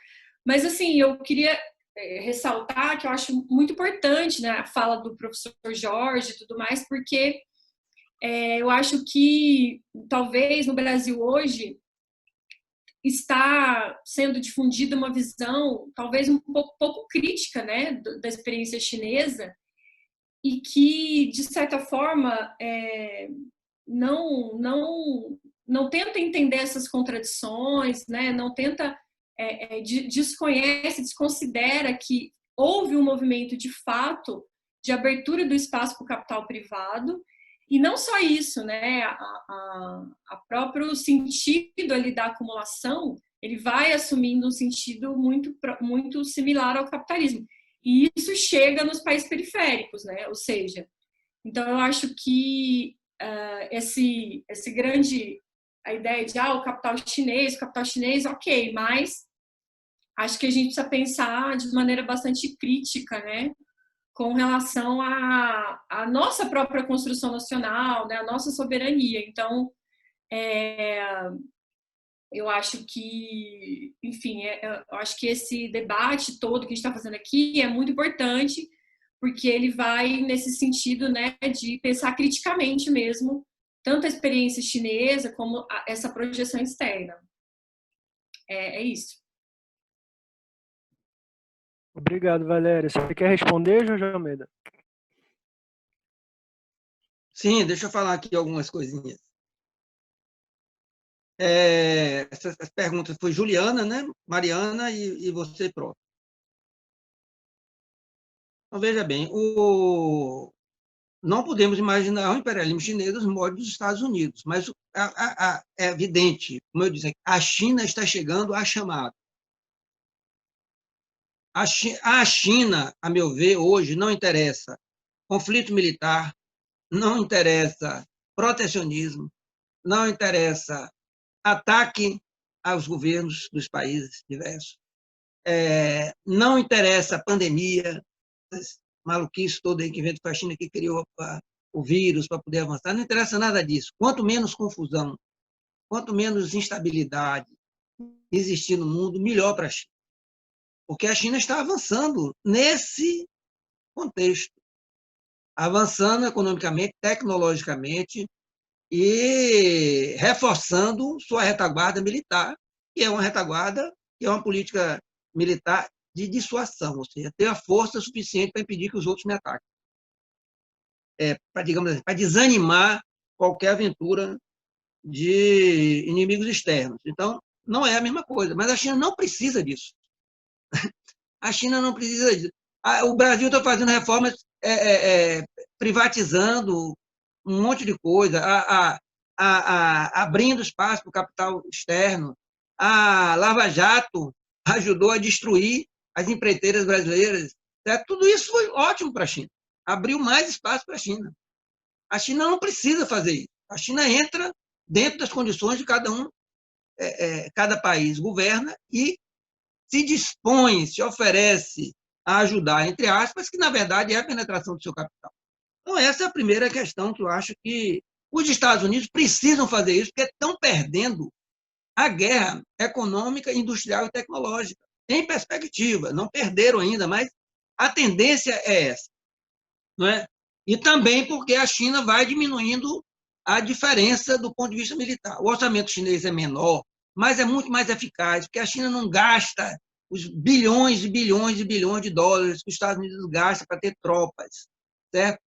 Mas, assim, eu queria ressaltar que eu acho muito importante, né, a fala do professor Jorge e tudo mais, porque eu acho que, talvez, no Brasil hoje, está sendo difundida uma visão, talvez um pouco crítica, né, da experiência chinesa, e que, de certa forma, não tenta entender essas contradições, né, não tenta, desconsidera que houve um movimento, de fato, de abertura do espaço para o capital privado. E não só isso, né? A próprio sentido ali da acumulação, ele vai assumindo um sentido muito similar ao capitalismo. E isso chega nos países periféricos, né? Ou seja, então eu acho que esse grande, a ideia de o capital chinês, ok, mas acho que a gente precisa pensar de maneira bastante crítica, né? Com relação à nossa própria construção nacional, né, a nossa soberania. Então, eu acho que, enfim, eu acho que esse debate todo que a gente está fazendo aqui é muito importante, porque ele vai nesse sentido, né, de pensar criticamente mesmo, tanto a experiência chinesa como essa projeção externa. É isso. Obrigado, Valéria. Você quer responder, Jorge Almeida? Sim, deixa eu falar aqui algumas coisinhas. Essas perguntas foi Juliana, né? Mariana e você próprio. Então, veja bem, não podemos imaginar o imperialismo chinês nos moldes dos Estados Unidos, mas é evidente, como eu disse, a China está chegando à chamada. A China, a meu ver, hoje não interessa conflito militar, não interessa protecionismo, não interessa ataque aos governos dos países diversos, não interessa pandemia, maluquice toda aí que vem da China que criou o vírus para poder avançar, não interessa nada disso. Quanto menos confusão, quanto menos instabilidade existir no mundo, melhor para a China. Porque a China está avançando nesse contexto, avançando economicamente, tecnologicamente e reforçando sua retaguarda militar, que é uma retaguarda, que é uma política militar de dissuasão, ou seja, ter a força suficiente para impedir que os outros me ataquem. Digamos assim, para desanimar qualquer aventura de inimigos externos. Então, não é a mesma coisa, mas a China não precisa disso. A China não precisa disso. O Brasil está fazendo reformas, privatizando um monte de coisa, abrindo espaço para o capital externo. A Lava Jato ajudou a destruir as empreiteiras brasileiras. Certo? Tudo isso foi ótimo para a China. Abriu mais espaço para a China. A China não precisa fazer isso. A China entra dentro das condições de cada um cada país governa e se dispõe, se oferece a ajudar, entre aspas, que na verdade é a penetração do seu capital. Então, essa é a primeira questão que eu acho que os Estados Unidos precisam fazer isso, porque estão perdendo a guerra econômica, industrial e tecnológica. Em perspectiva, não perderam ainda, mas a tendência é essa. Não é? E também porque a China vai diminuindo a diferença do ponto de vista militar. O orçamento chinês é menor, mas é muito mais eficaz, porque a China não gasta os bilhões e bilhões e bilhões de dólares que os Estados Unidos gastam para ter tropas, certo?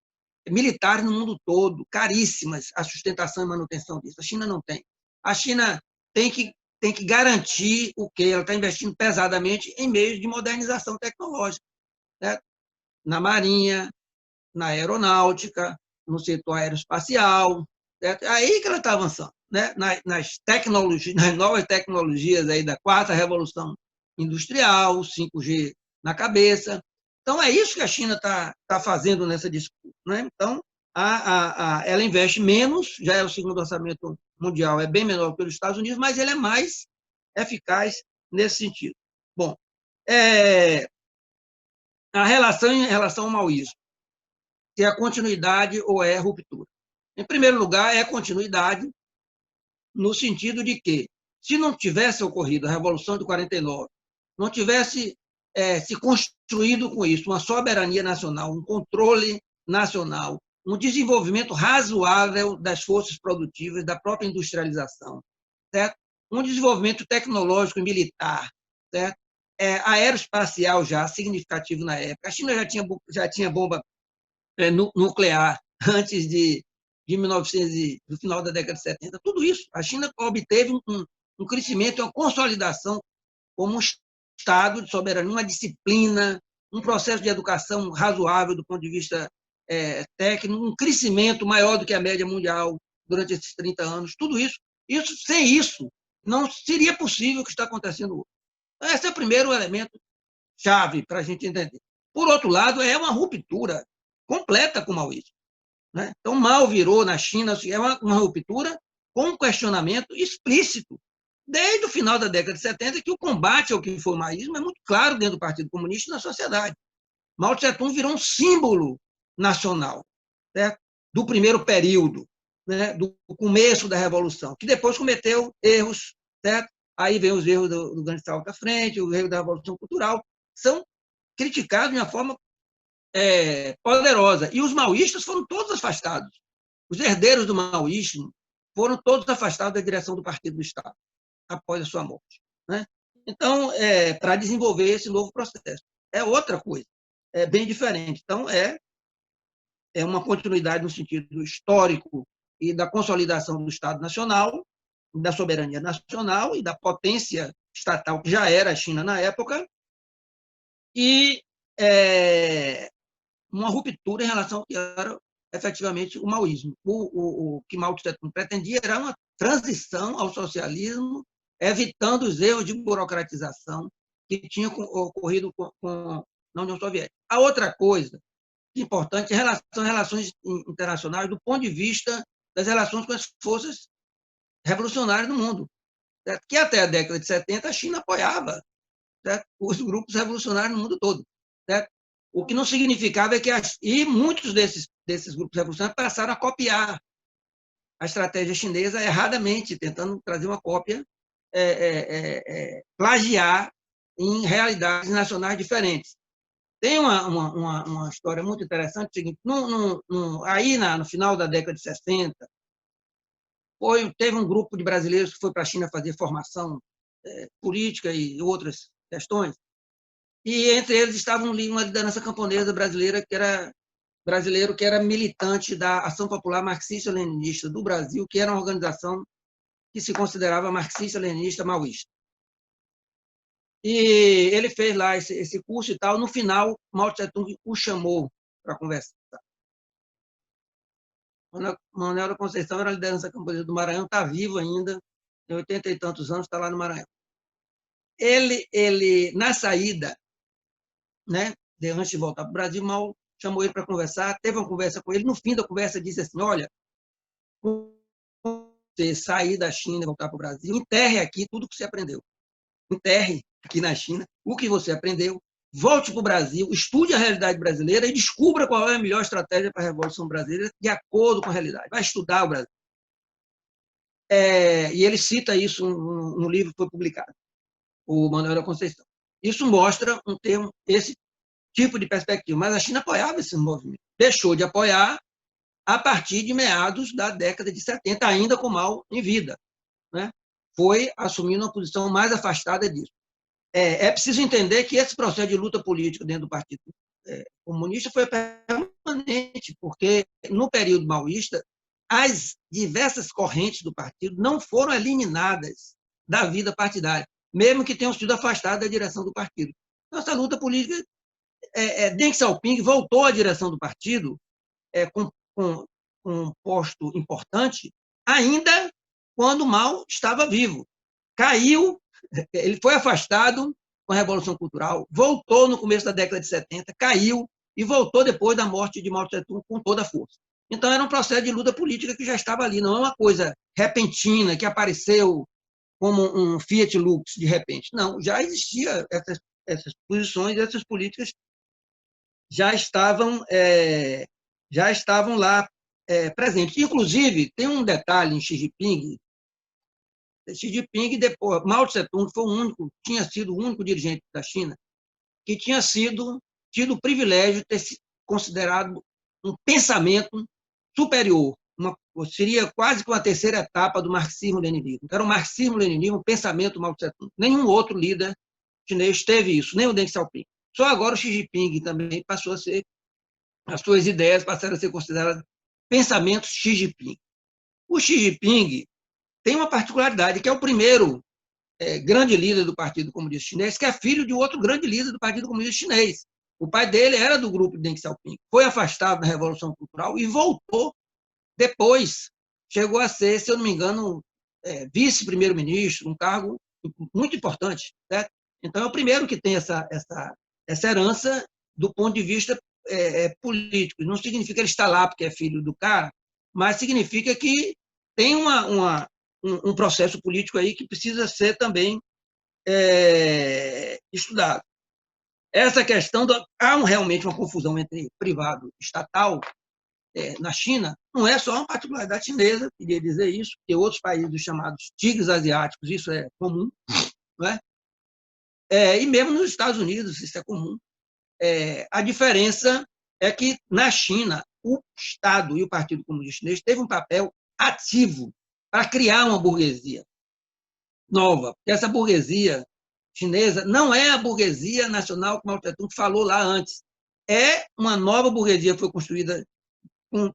Militares no mundo todo, caríssimas, a sustentação e manutenção disso. A China não tem. A China tem que garantir o quê? Ela está investindo pesadamente em meios de modernização tecnológica, certo? Na marinha, na aeronáutica, no setor aeroespacial, certo? É aí que ela está avançando, né? Nas tecnologias, nas novas tecnologias aí da quarta revolução industrial, 5G na cabeça. Então, é isso que a China está fazendo nessa disputa, né? Então, ela investe menos, já é o segundo orçamento mundial, é bem menor que os Estados Unidos, mas ele é mais eficaz nesse sentido. Bom, a relação em relação ao maoísmo, se é continuidade ou é ruptura. Em primeiro lugar, é continuidade, no sentido de que, se não tivesse ocorrido a Revolução de 49, não tivesse se construído com isso uma soberania nacional, um controle nacional, um desenvolvimento razoável das forças produtivas, da própria industrialização, certo? Um desenvolvimento tecnológico e militar, certo? Aeroespacial já significativo na época. A China já tinha bomba nuclear antes de 1900, do final da década de 70. Tudo isso, a China obteve um crescimento, uma consolidação como um Estado de soberania, uma disciplina, um processo de educação razoável do ponto de vista técnico, um crescimento maior do que a média mundial durante esses 30 anos. Tudo isso, sem isso, não seria possível o que está acontecendo hoje. Esse é o primeiro elemento chave para a gente entender. Por outro lado, é uma ruptura completa com o maoísmo, né? Então, Mao virou na China, é uma ruptura com um questionamento explícito, desde o final da década de 70, que o combate ao que foi o maoísmo é muito claro dentro do Partido Comunista e na sociedade. Mao Tse-tung virou um símbolo nacional, certo? Do primeiro período, né? Do começo da Revolução, que depois cometeu erros, certo? Aí vem os erros do Grande Salto à Frente, os erros da Revolução Cultural, são criticados de uma forma poderosa. E os maoístas foram todos afastados. Os herdeiros do maoísmo foram todos afastados da direção do Partido do Estado, após a sua morte, né? Então, para desenvolver esse novo processo. É outra coisa, é bem diferente. Então, é uma continuidade no sentido histórico e da consolidação do Estado Nacional, da soberania nacional e da potência estatal que já era a China na época, e uma ruptura em relação ao que era efetivamente o maoísmo. O que Mao Tse-tung pretendia era uma transição ao socialismo, evitando os erros de burocratização que tinham ocorrido na União Soviética. A outra coisa importante são relações internacionais do ponto de vista das relações com as forças revolucionárias no mundo, certo? Que até a década de 70 a China apoiava, certo? Os grupos revolucionários no mundo todo, certo? O que não significava que muitos desses grupos revolucionários passaram a copiar a estratégia chinesa erradamente, tentando trazer uma cópia, plagiar em realidades nacionais diferentes. Tem uma história muito interessante, seguinte, aí no final da década de 60, teve um grupo de brasileiros que foi para a China fazer formação política e outras questões, e entre eles estava uma liderança camponesa brasileira que era militante da Ação Popular Marxista-Leninista do Brasil, que era uma organização que se considerava marxista-leninista maoísta. E ele fez lá esse curso e tal. No final, Mao Tse-tung o chamou para conversar. Manuel da Conceição era a liderança camponesa do Maranhão, está vivo ainda, tem 80 e tantos anos, está lá no Maranhão. Ele na saída, né, antes de voltar para o Brasil, Mao chamou ele para conversar, teve uma conversa com ele. No fim da conversa, disse assim: olha, você sair da China e voltar para o Brasil, enterre aqui tudo que você aprendeu. Enterre aqui na China o que você aprendeu, volte para o Brasil, estude a realidade brasileira e descubra qual é a melhor estratégia para a Revolução Brasileira de acordo com a realidade. Vai estudar o Brasil. E ele cita isso no livro que foi publicado, o Manuel da Conceição. Isso mostra esse tipo de perspectiva, mas a China apoiava esse movimento. Deixou de apoiar a partir de meados da década de 70, ainda com Mao em vida, né? Foi assumindo uma posição mais afastada disso. É preciso entender que esse processo de luta política dentro do Partido Comunista foi permanente, porque no período maoísta as diversas correntes do partido não foram eliminadas da vida partidária, mesmo que tenham sido afastadas da direção do partido. Então, essa luta política, Deng Xiaoping voltou à direção do partido com um posto importante, ainda quando Mao estava vivo. Caiu, ele foi afastado com a Revolução Cultural, voltou no começo da década de 70, caiu e voltou depois da morte de Mao Tse-tung com toda a força. Então, era um processo de luta política que já estava ali, não é uma coisa repentina, que apareceu como um Fiat Lux, de repente. Não, já existia essas posições, essas políticas já estavam lá presentes. Inclusive, tem um detalhe em Xi Jinping. Xi Jinping, depois, Mao Tse-tung tinha sido o único dirigente da China que tinha tido o privilégio de ter sido considerado um pensamento superior, seria quase que uma terceira etapa do marxismo-leninismo. Era o marxismo-leninismo, o pensamento Mao Tse-tung. Nenhum outro líder chinês teve isso, nem o Deng Xiaoping. Só agora o Xi Jinping também passou a ser, as suas ideias passaram a ser consideradas pensamentos Xi Jinping. O Xi Jinping tem uma particularidade, que é o primeiro grande líder do Partido Comunista Chinês, que é filho de outro grande líder do Partido Comunista Chinês. O pai dele era do grupo de Deng Xiaoping, foi afastado da Revolução Cultural e voltou depois. Chegou a ser, se eu não me engano, vice-primeiro-ministro, um cargo muito importante, certo? Então, é o primeiro que tem essa herança do ponto de vista político. Não significa que ele está lá porque é filho do cara, mas significa que tem um processo político aí que precisa ser também estudado. Essa questão há realmente uma confusão entre privado e estatal na China, não é só uma particularidade chinesa, queria dizer isso, porque outros países chamados tigres asiáticos, isso é comum, não é? E mesmo nos Estados Unidos isso é comum. A diferença é que, na China, o Estado e o Partido Comunista Chinês teve um papel ativo para criar uma burguesia nova. Porque essa burguesia chinesa não é a burguesia nacional que Mao Tse-tung falou lá antes. É uma nova burguesia que foi construída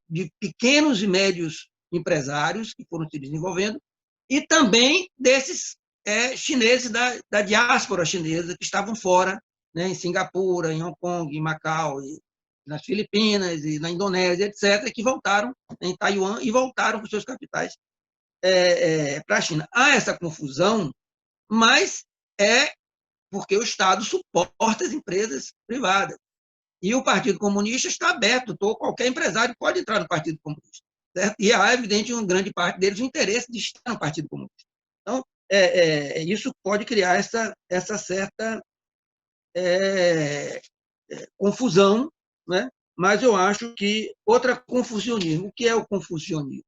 de pequenos e médios empresários que foram se desenvolvendo e também desses chineses da diáspora chinesa que estavam fora, né, em Singapura, em Hong Kong, em Macau, e nas Filipinas, e na Indonésia, etc., que voltaram, em Taiwan, e voltaram com seus capitais para a China. Há essa confusão, mas é porque o Estado suporta as empresas privadas. E o Partido Comunista está aberto, qualquer empresário pode entrar no Partido Comunista. Certo? E há, evidente, uma grande parte deles o interesse de estar no Partido Comunista. Então, isso pode criar essa certa confusão, né? Mas eu acho que confucionismo. O que é o confucionismo?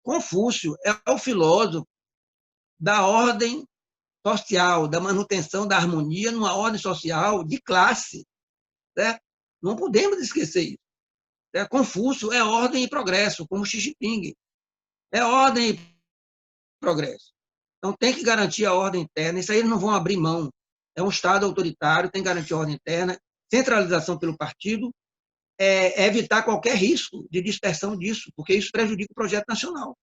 Confúcio é o filósofo da ordem social, da manutenção da harmonia numa ordem social de classe. Certo? Não podemos esquecer isso. Confúcio é ordem e progresso, como Xi Jinping. É ordem e progresso. Então, tem que garantir a ordem interna. Isso aí eles não vão abrir mão. É um Estado autoritário, tem que garantir a ordem interna, centralização pelo partido, evitar qualquer risco de dispersão disso, porque isso prejudica o projeto nacional.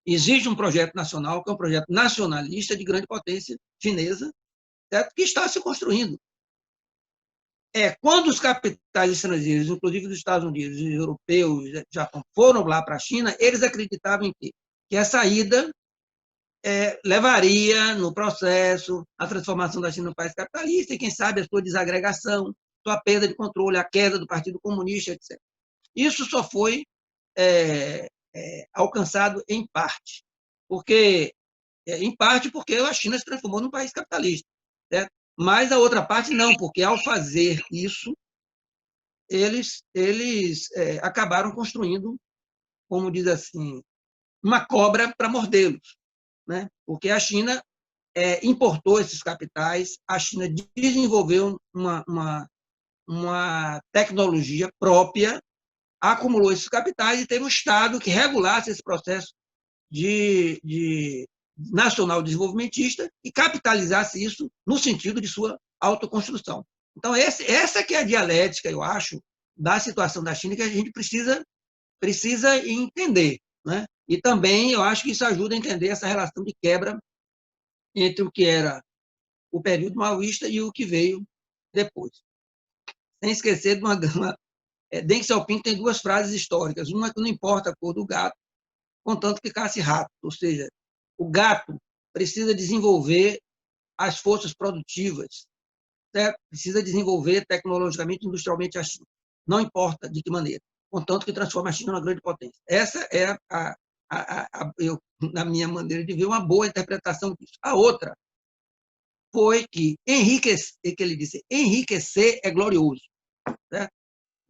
Existe um projeto nacional, que é um projeto nacionalista de grande potência chinesa, certo? Que está se construindo. Quando os capitais estrangeiros, inclusive dos Estados Unidos, europeus, Japão, foram lá para a China, eles acreditavam em quê? Que a saída levaria no processo a transformação da China no país capitalista e, quem sabe, a sua desagregação, sua perda de controle, a queda do Partido Comunista, etc. Isso só foi alcançado em parte. Porque a China se transformou num país capitalista, certo? Mas a outra parte não, porque ao fazer isso, eles acabaram construindo, como diz assim, uma cobra para mordê-los, né? Porque a China importou esses capitais, a China desenvolveu uma tecnologia própria, acumulou esses capitais e teve um Estado que regulasse esse processo de nacional desenvolvimentista e capitalizasse isso no sentido de sua autoconstrução. Então, essa que é a dialética, eu acho, da situação da China que a gente precisa entender, né? E também eu acho que isso ajuda a entender essa relação de quebra entre o que era o período maoísta e o que veio depois. Sem esquecer de Deng Xiaoping tem duas frases históricas. Uma que não importa a cor do gato, contanto que casse rato. Ou seja, o gato precisa desenvolver as forças produtivas, certo? Precisa desenvolver tecnologicamente, industrialmente a China. Não importa de que maneira, contanto que transforme a China numa grande potência. Essa é, na minha maneira de ver, uma boa interpretação disso. A outra foi que ele disse, enriquecer é glorioso, certo?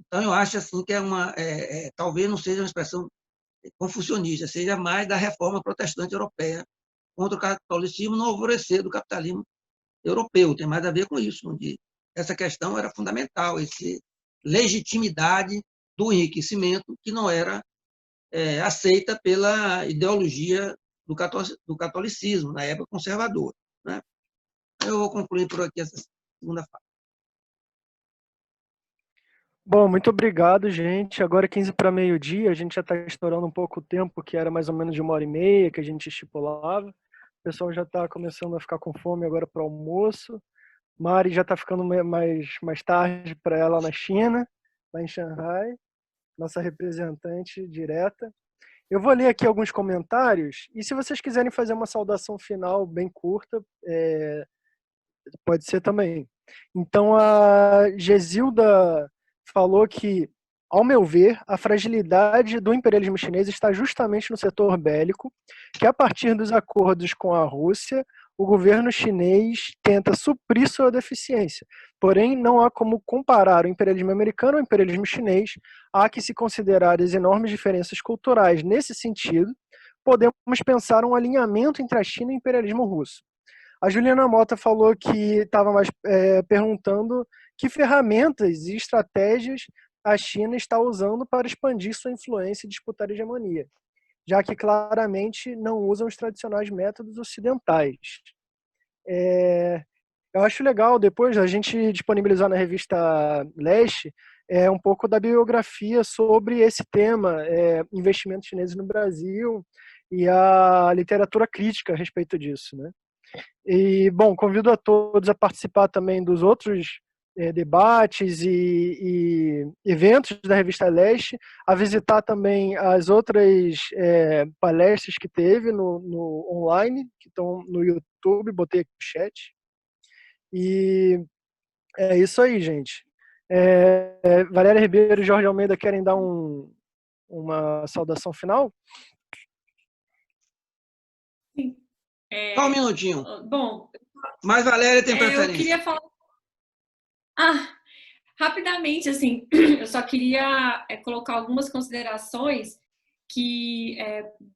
Então, eu acho assim que talvez não seja uma expressão confucionista, seja mais da reforma protestante europeia contra o catolicismo no alvorecer do capitalismo europeu. Tem mais a ver com isso, onde essa questão era fundamental, essa legitimidade do enriquecimento que não era aceita pela ideologia do catolicismo, na época conservadora, né? Eu vou concluir por aqui essa segunda fase. Bom, muito obrigado, gente. Agora 15 para meio-dia, a gente já está estourando um pouco o tempo, que era mais ou menos de 1h30 que a gente estipulava. O pessoal já está começando a ficar com fome agora para o almoço. Mari já está ficando mais tarde para ela na China, lá em Xangai, nossa representante direta. Eu vou ler aqui alguns comentários, e se vocês quiserem fazer uma saudação final bem curta, pode ser também. Então, a Gesilda falou que, ao meu ver, a fragilidade do imperialismo chinês está justamente no setor bélico, que a partir dos acordos com a Rússia, o governo chinês tenta suprir sua deficiência. Porém, não há como comparar o imperialismo americano ao imperialismo chinês. Há que se considerar as enormes diferenças culturais. Nesse sentido, podemos pensar um alinhamento entre a China e o imperialismo russo. A Juliana Mota falou que estava mais perguntando que ferramentas e estratégias a China está usando para expandir sua influência e disputar a hegemonia, já que claramente não usam os tradicionais métodos ocidentais. Eu acho legal depois a gente disponibilizar na revista Leste um pouco da biografia sobre esse tema, investimentos chineses no Brasil e a literatura crítica a respeito disso, né? E, bom, convido a todos a participar também dos outros debates e eventos da Revista Leste, a visitar também as outras palestras que teve no online, que estão no YouTube, botei aqui no chat. E é isso aí, gente. Valéria Ribeiro e Jorge Almeida querem dar uma saudação final? Sim. Só um minutinho. Bom, mas Valéria tem preferência. Eu queria falar... rapidamente, assim, eu só queria colocar algumas considerações que,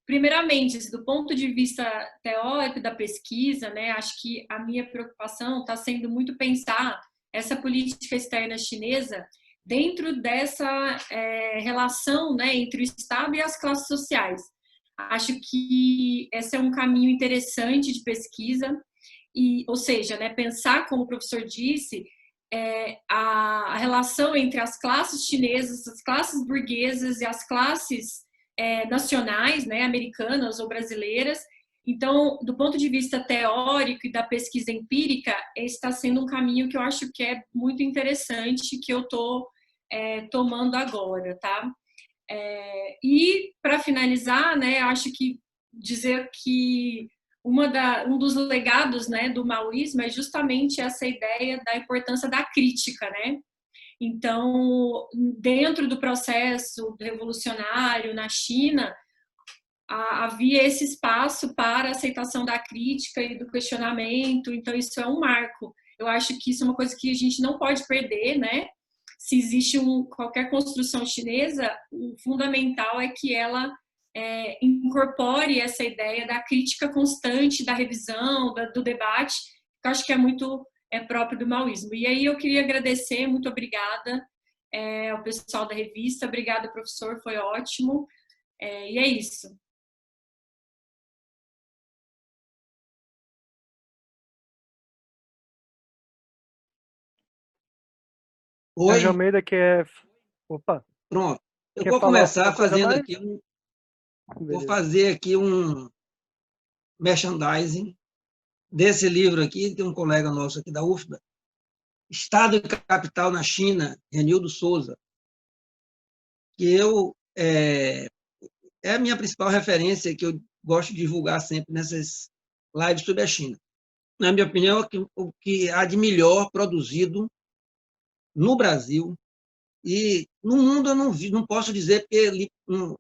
primeiramente, assim, do ponto de vista teórico da pesquisa, né, acho que a minha preocupação está sendo muito pensar essa política externa chinesa dentro dessa relação, né, entre o Estado e as classes sociais. Acho que esse é um caminho interessante de pesquisa, ou seja, né, pensar, como o professor disse, a relação entre as classes chinesas, as classes burguesas e as classes nacionais, né, americanas ou brasileiras. Então, do ponto de vista teórico e da pesquisa empírica, está sendo um caminho que eu acho que é muito interessante, que eu estou tomando agora, tá? E, para finalizar, né, acho que dizer que um dos legados, né, do maoísmo é justamente essa ideia da importância da crítica, né? Então, dentro do processo revolucionário na China, havia esse espaço para a aceitação da crítica e do questionamento, então isso é um marco. Eu acho que isso é uma coisa que a gente não pode perder, né? Se existe qualquer construção chinesa, o fundamental é que ela incorpore essa ideia da crítica constante, da revisão, do debate, que eu acho que é muito próprio do maoísmo. E aí eu queria agradecer, muito obrigada ao pessoal da revista, obrigada, professor, foi ótimo. E é isso. Sérgio Oi, Almeida, que é. Opa, pronto. Eu quer vou falar começar alguma coisa a fazendo mais? aqui vou Beleza. fazer aqui um merchandising desse livro aqui, tem um colega nosso aqui da UFBA, Estado e Capital na China, Renildo Souza, que é a minha principal referência que eu gosto de divulgar sempre nessas lives sobre a China. Na minha opinião, o que há de melhor produzido no Brasil e no mundo eu não posso dizer, porque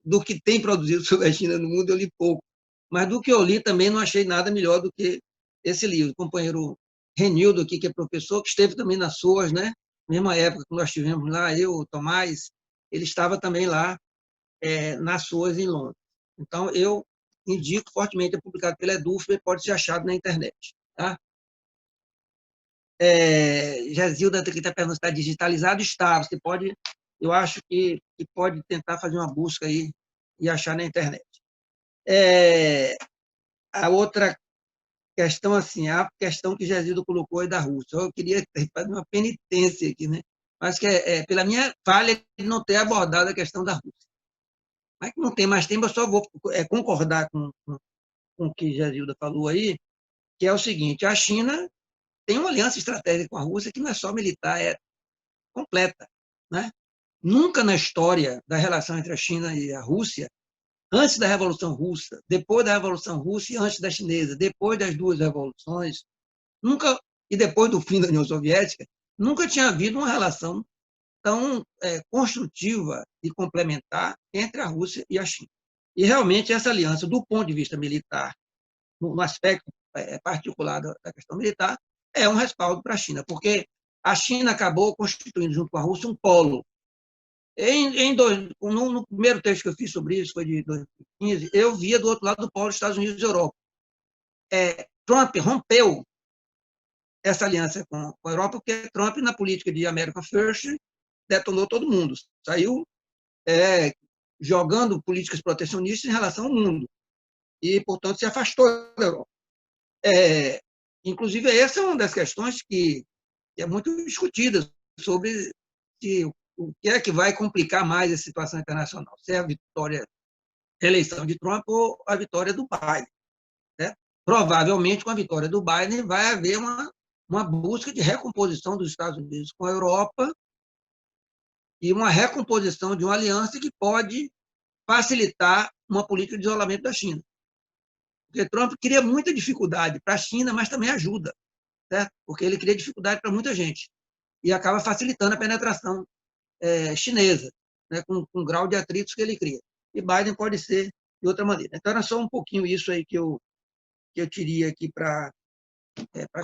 do que tem produzido sobre a China no mundo eu li pouco, mas do que eu li também não achei nada melhor do que esse livro. O companheiro Renildo aqui, que é professor, que esteve também na SOAS, né? Mesma época que nós estivemos lá, eu, o Tomás, ele estava também lá na SOAS em Londres. Então, eu indico fortemente, é publicado pela EDUFBA e pode ser achado na internet. Tá? Gesilda que está perguntando se está digitalizado, está. Você pode, eu acho que pode tentar fazer uma busca aí e achar na internet. A outra questão, assim, a questão que Gesilda colocou é da Rússia. Eu queria fazer uma penitência aqui, né? Mas que pela minha falha de não ter abordado a questão da Rússia. Mas que não tem mais tempo, eu só vou concordar com o que Gesilda falou aí, que é o seguinte: a China tem uma aliança estratégica com a Rússia que não é só militar, é completa. Né? Nunca na história da relação entre a China e a Rússia, antes da Revolução Russa, depois da Revolução Russa e antes da chinesa, depois das duas revoluções, nunca, e depois do fim da União Soviética, nunca tinha havido uma relação tão construtiva e complementar entre a Rússia e a China. E realmente essa aliança, do ponto de vista militar, no aspecto particular da questão militar, é um respaldo para a China, porque a China acabou constituindo, junto com a Rússia, um polo. No primeiro texto que eu fiz sobre isso, foi de 2015, eu via do outro lado do polo Estados Unidos e Europa. Trump rompeu essa aliança com a Europa, porque Trump, na política de America First, detonou todo mundo. Saiu jogando políticas protecionistas em relação ao mundo. E, portanto, se afastou da Europa. Inclusive, essa é uma das questões que é muito discutida sobre o que é que vai complicar mais a situação internacional, se é a eleição de Trump ou a vitória do Biden. Né? Provavelmente, com a vitória do Biden, vai haver uma busca de recomposição dos Estados Unidos com a Europa e uma recomposição de uma aliança que pode facilitar uma política de isolamento da China. Porque Trump cria muita dificuldade para a China, mas também ajuda, certo? Porque ele cria dificuldade para muita gente e acaba facilitando a penetração chinesa, né, com o grau de atritos que ele cria. E Biden pode ser de outra maneira. Então, era só um pouquinho isso aí que eu teria aqui para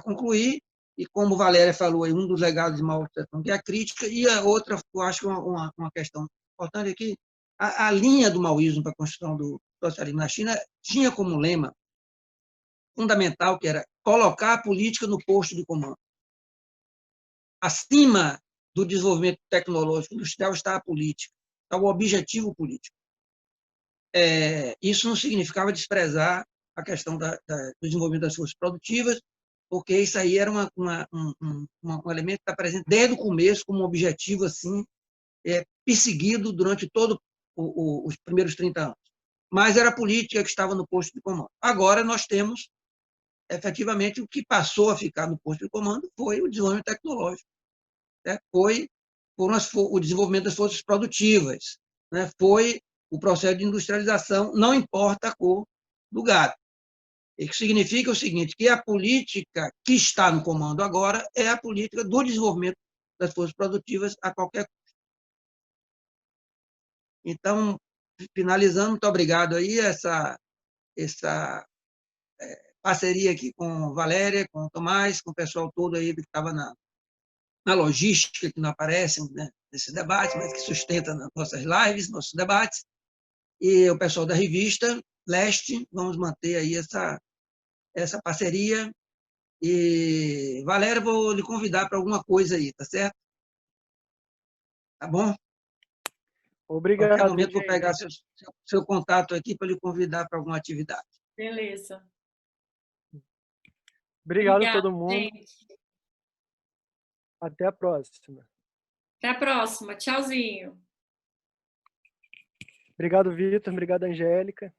concluir. E como Valéria falou, aí, um dos legados de Mao Tse-tung é a crítica, e a outra, eu acho uma questão importante é que a linha do maoísmo para a construção do socialismo na China tinha como lema fundamental, que era colocar a política no posto de comando. Acima do desenvolvimento tecnológico industrial está a política, está o objetivo político. Isso não significava desprezar a questão do desenvolvimento das forças produtivas, porque isso aí era um elemento que está presente desde o começo como um objetivo assim, perseguido durante todos os primeiros 30 anos. Mas era a política que estava no posto de comando. Agora nós temos, efetivamente, o que passou a ficar no posto de comando foi o desenvolvimento tecnológico. Foi o desenvolvimento das forças produtivas, né? Foi o processo de industrialização, não importa a cor do gado. E que significa o seguinte, que a política que está no comando agora é a política do desenvolvimento das forças produtivas a qualquer custo. Então, finalizando, muito obrigado aí, essa parceria aqui com a Valéria, com o Tomás, com o pessoal todo aí que estava na logística, que não aparece, né, nesse debate, mas que sustenta nas nossas lives, nossos debates, e o pessoal da revista Leste, vamos manter aí essa parceria. E, Valéria, vou lhe convidar para alguma coisa aí, tá certo? Tá bom? Obrigado. Qualquer momento vou pegar seu contato aqui para lhe convidar para alguma atividade. Beleza. Obrigado a todo mundo. Gente. Até a próxima. Até a próxima. Tchauzinho. Obrigado, Vitor. Obrigado, Angélica.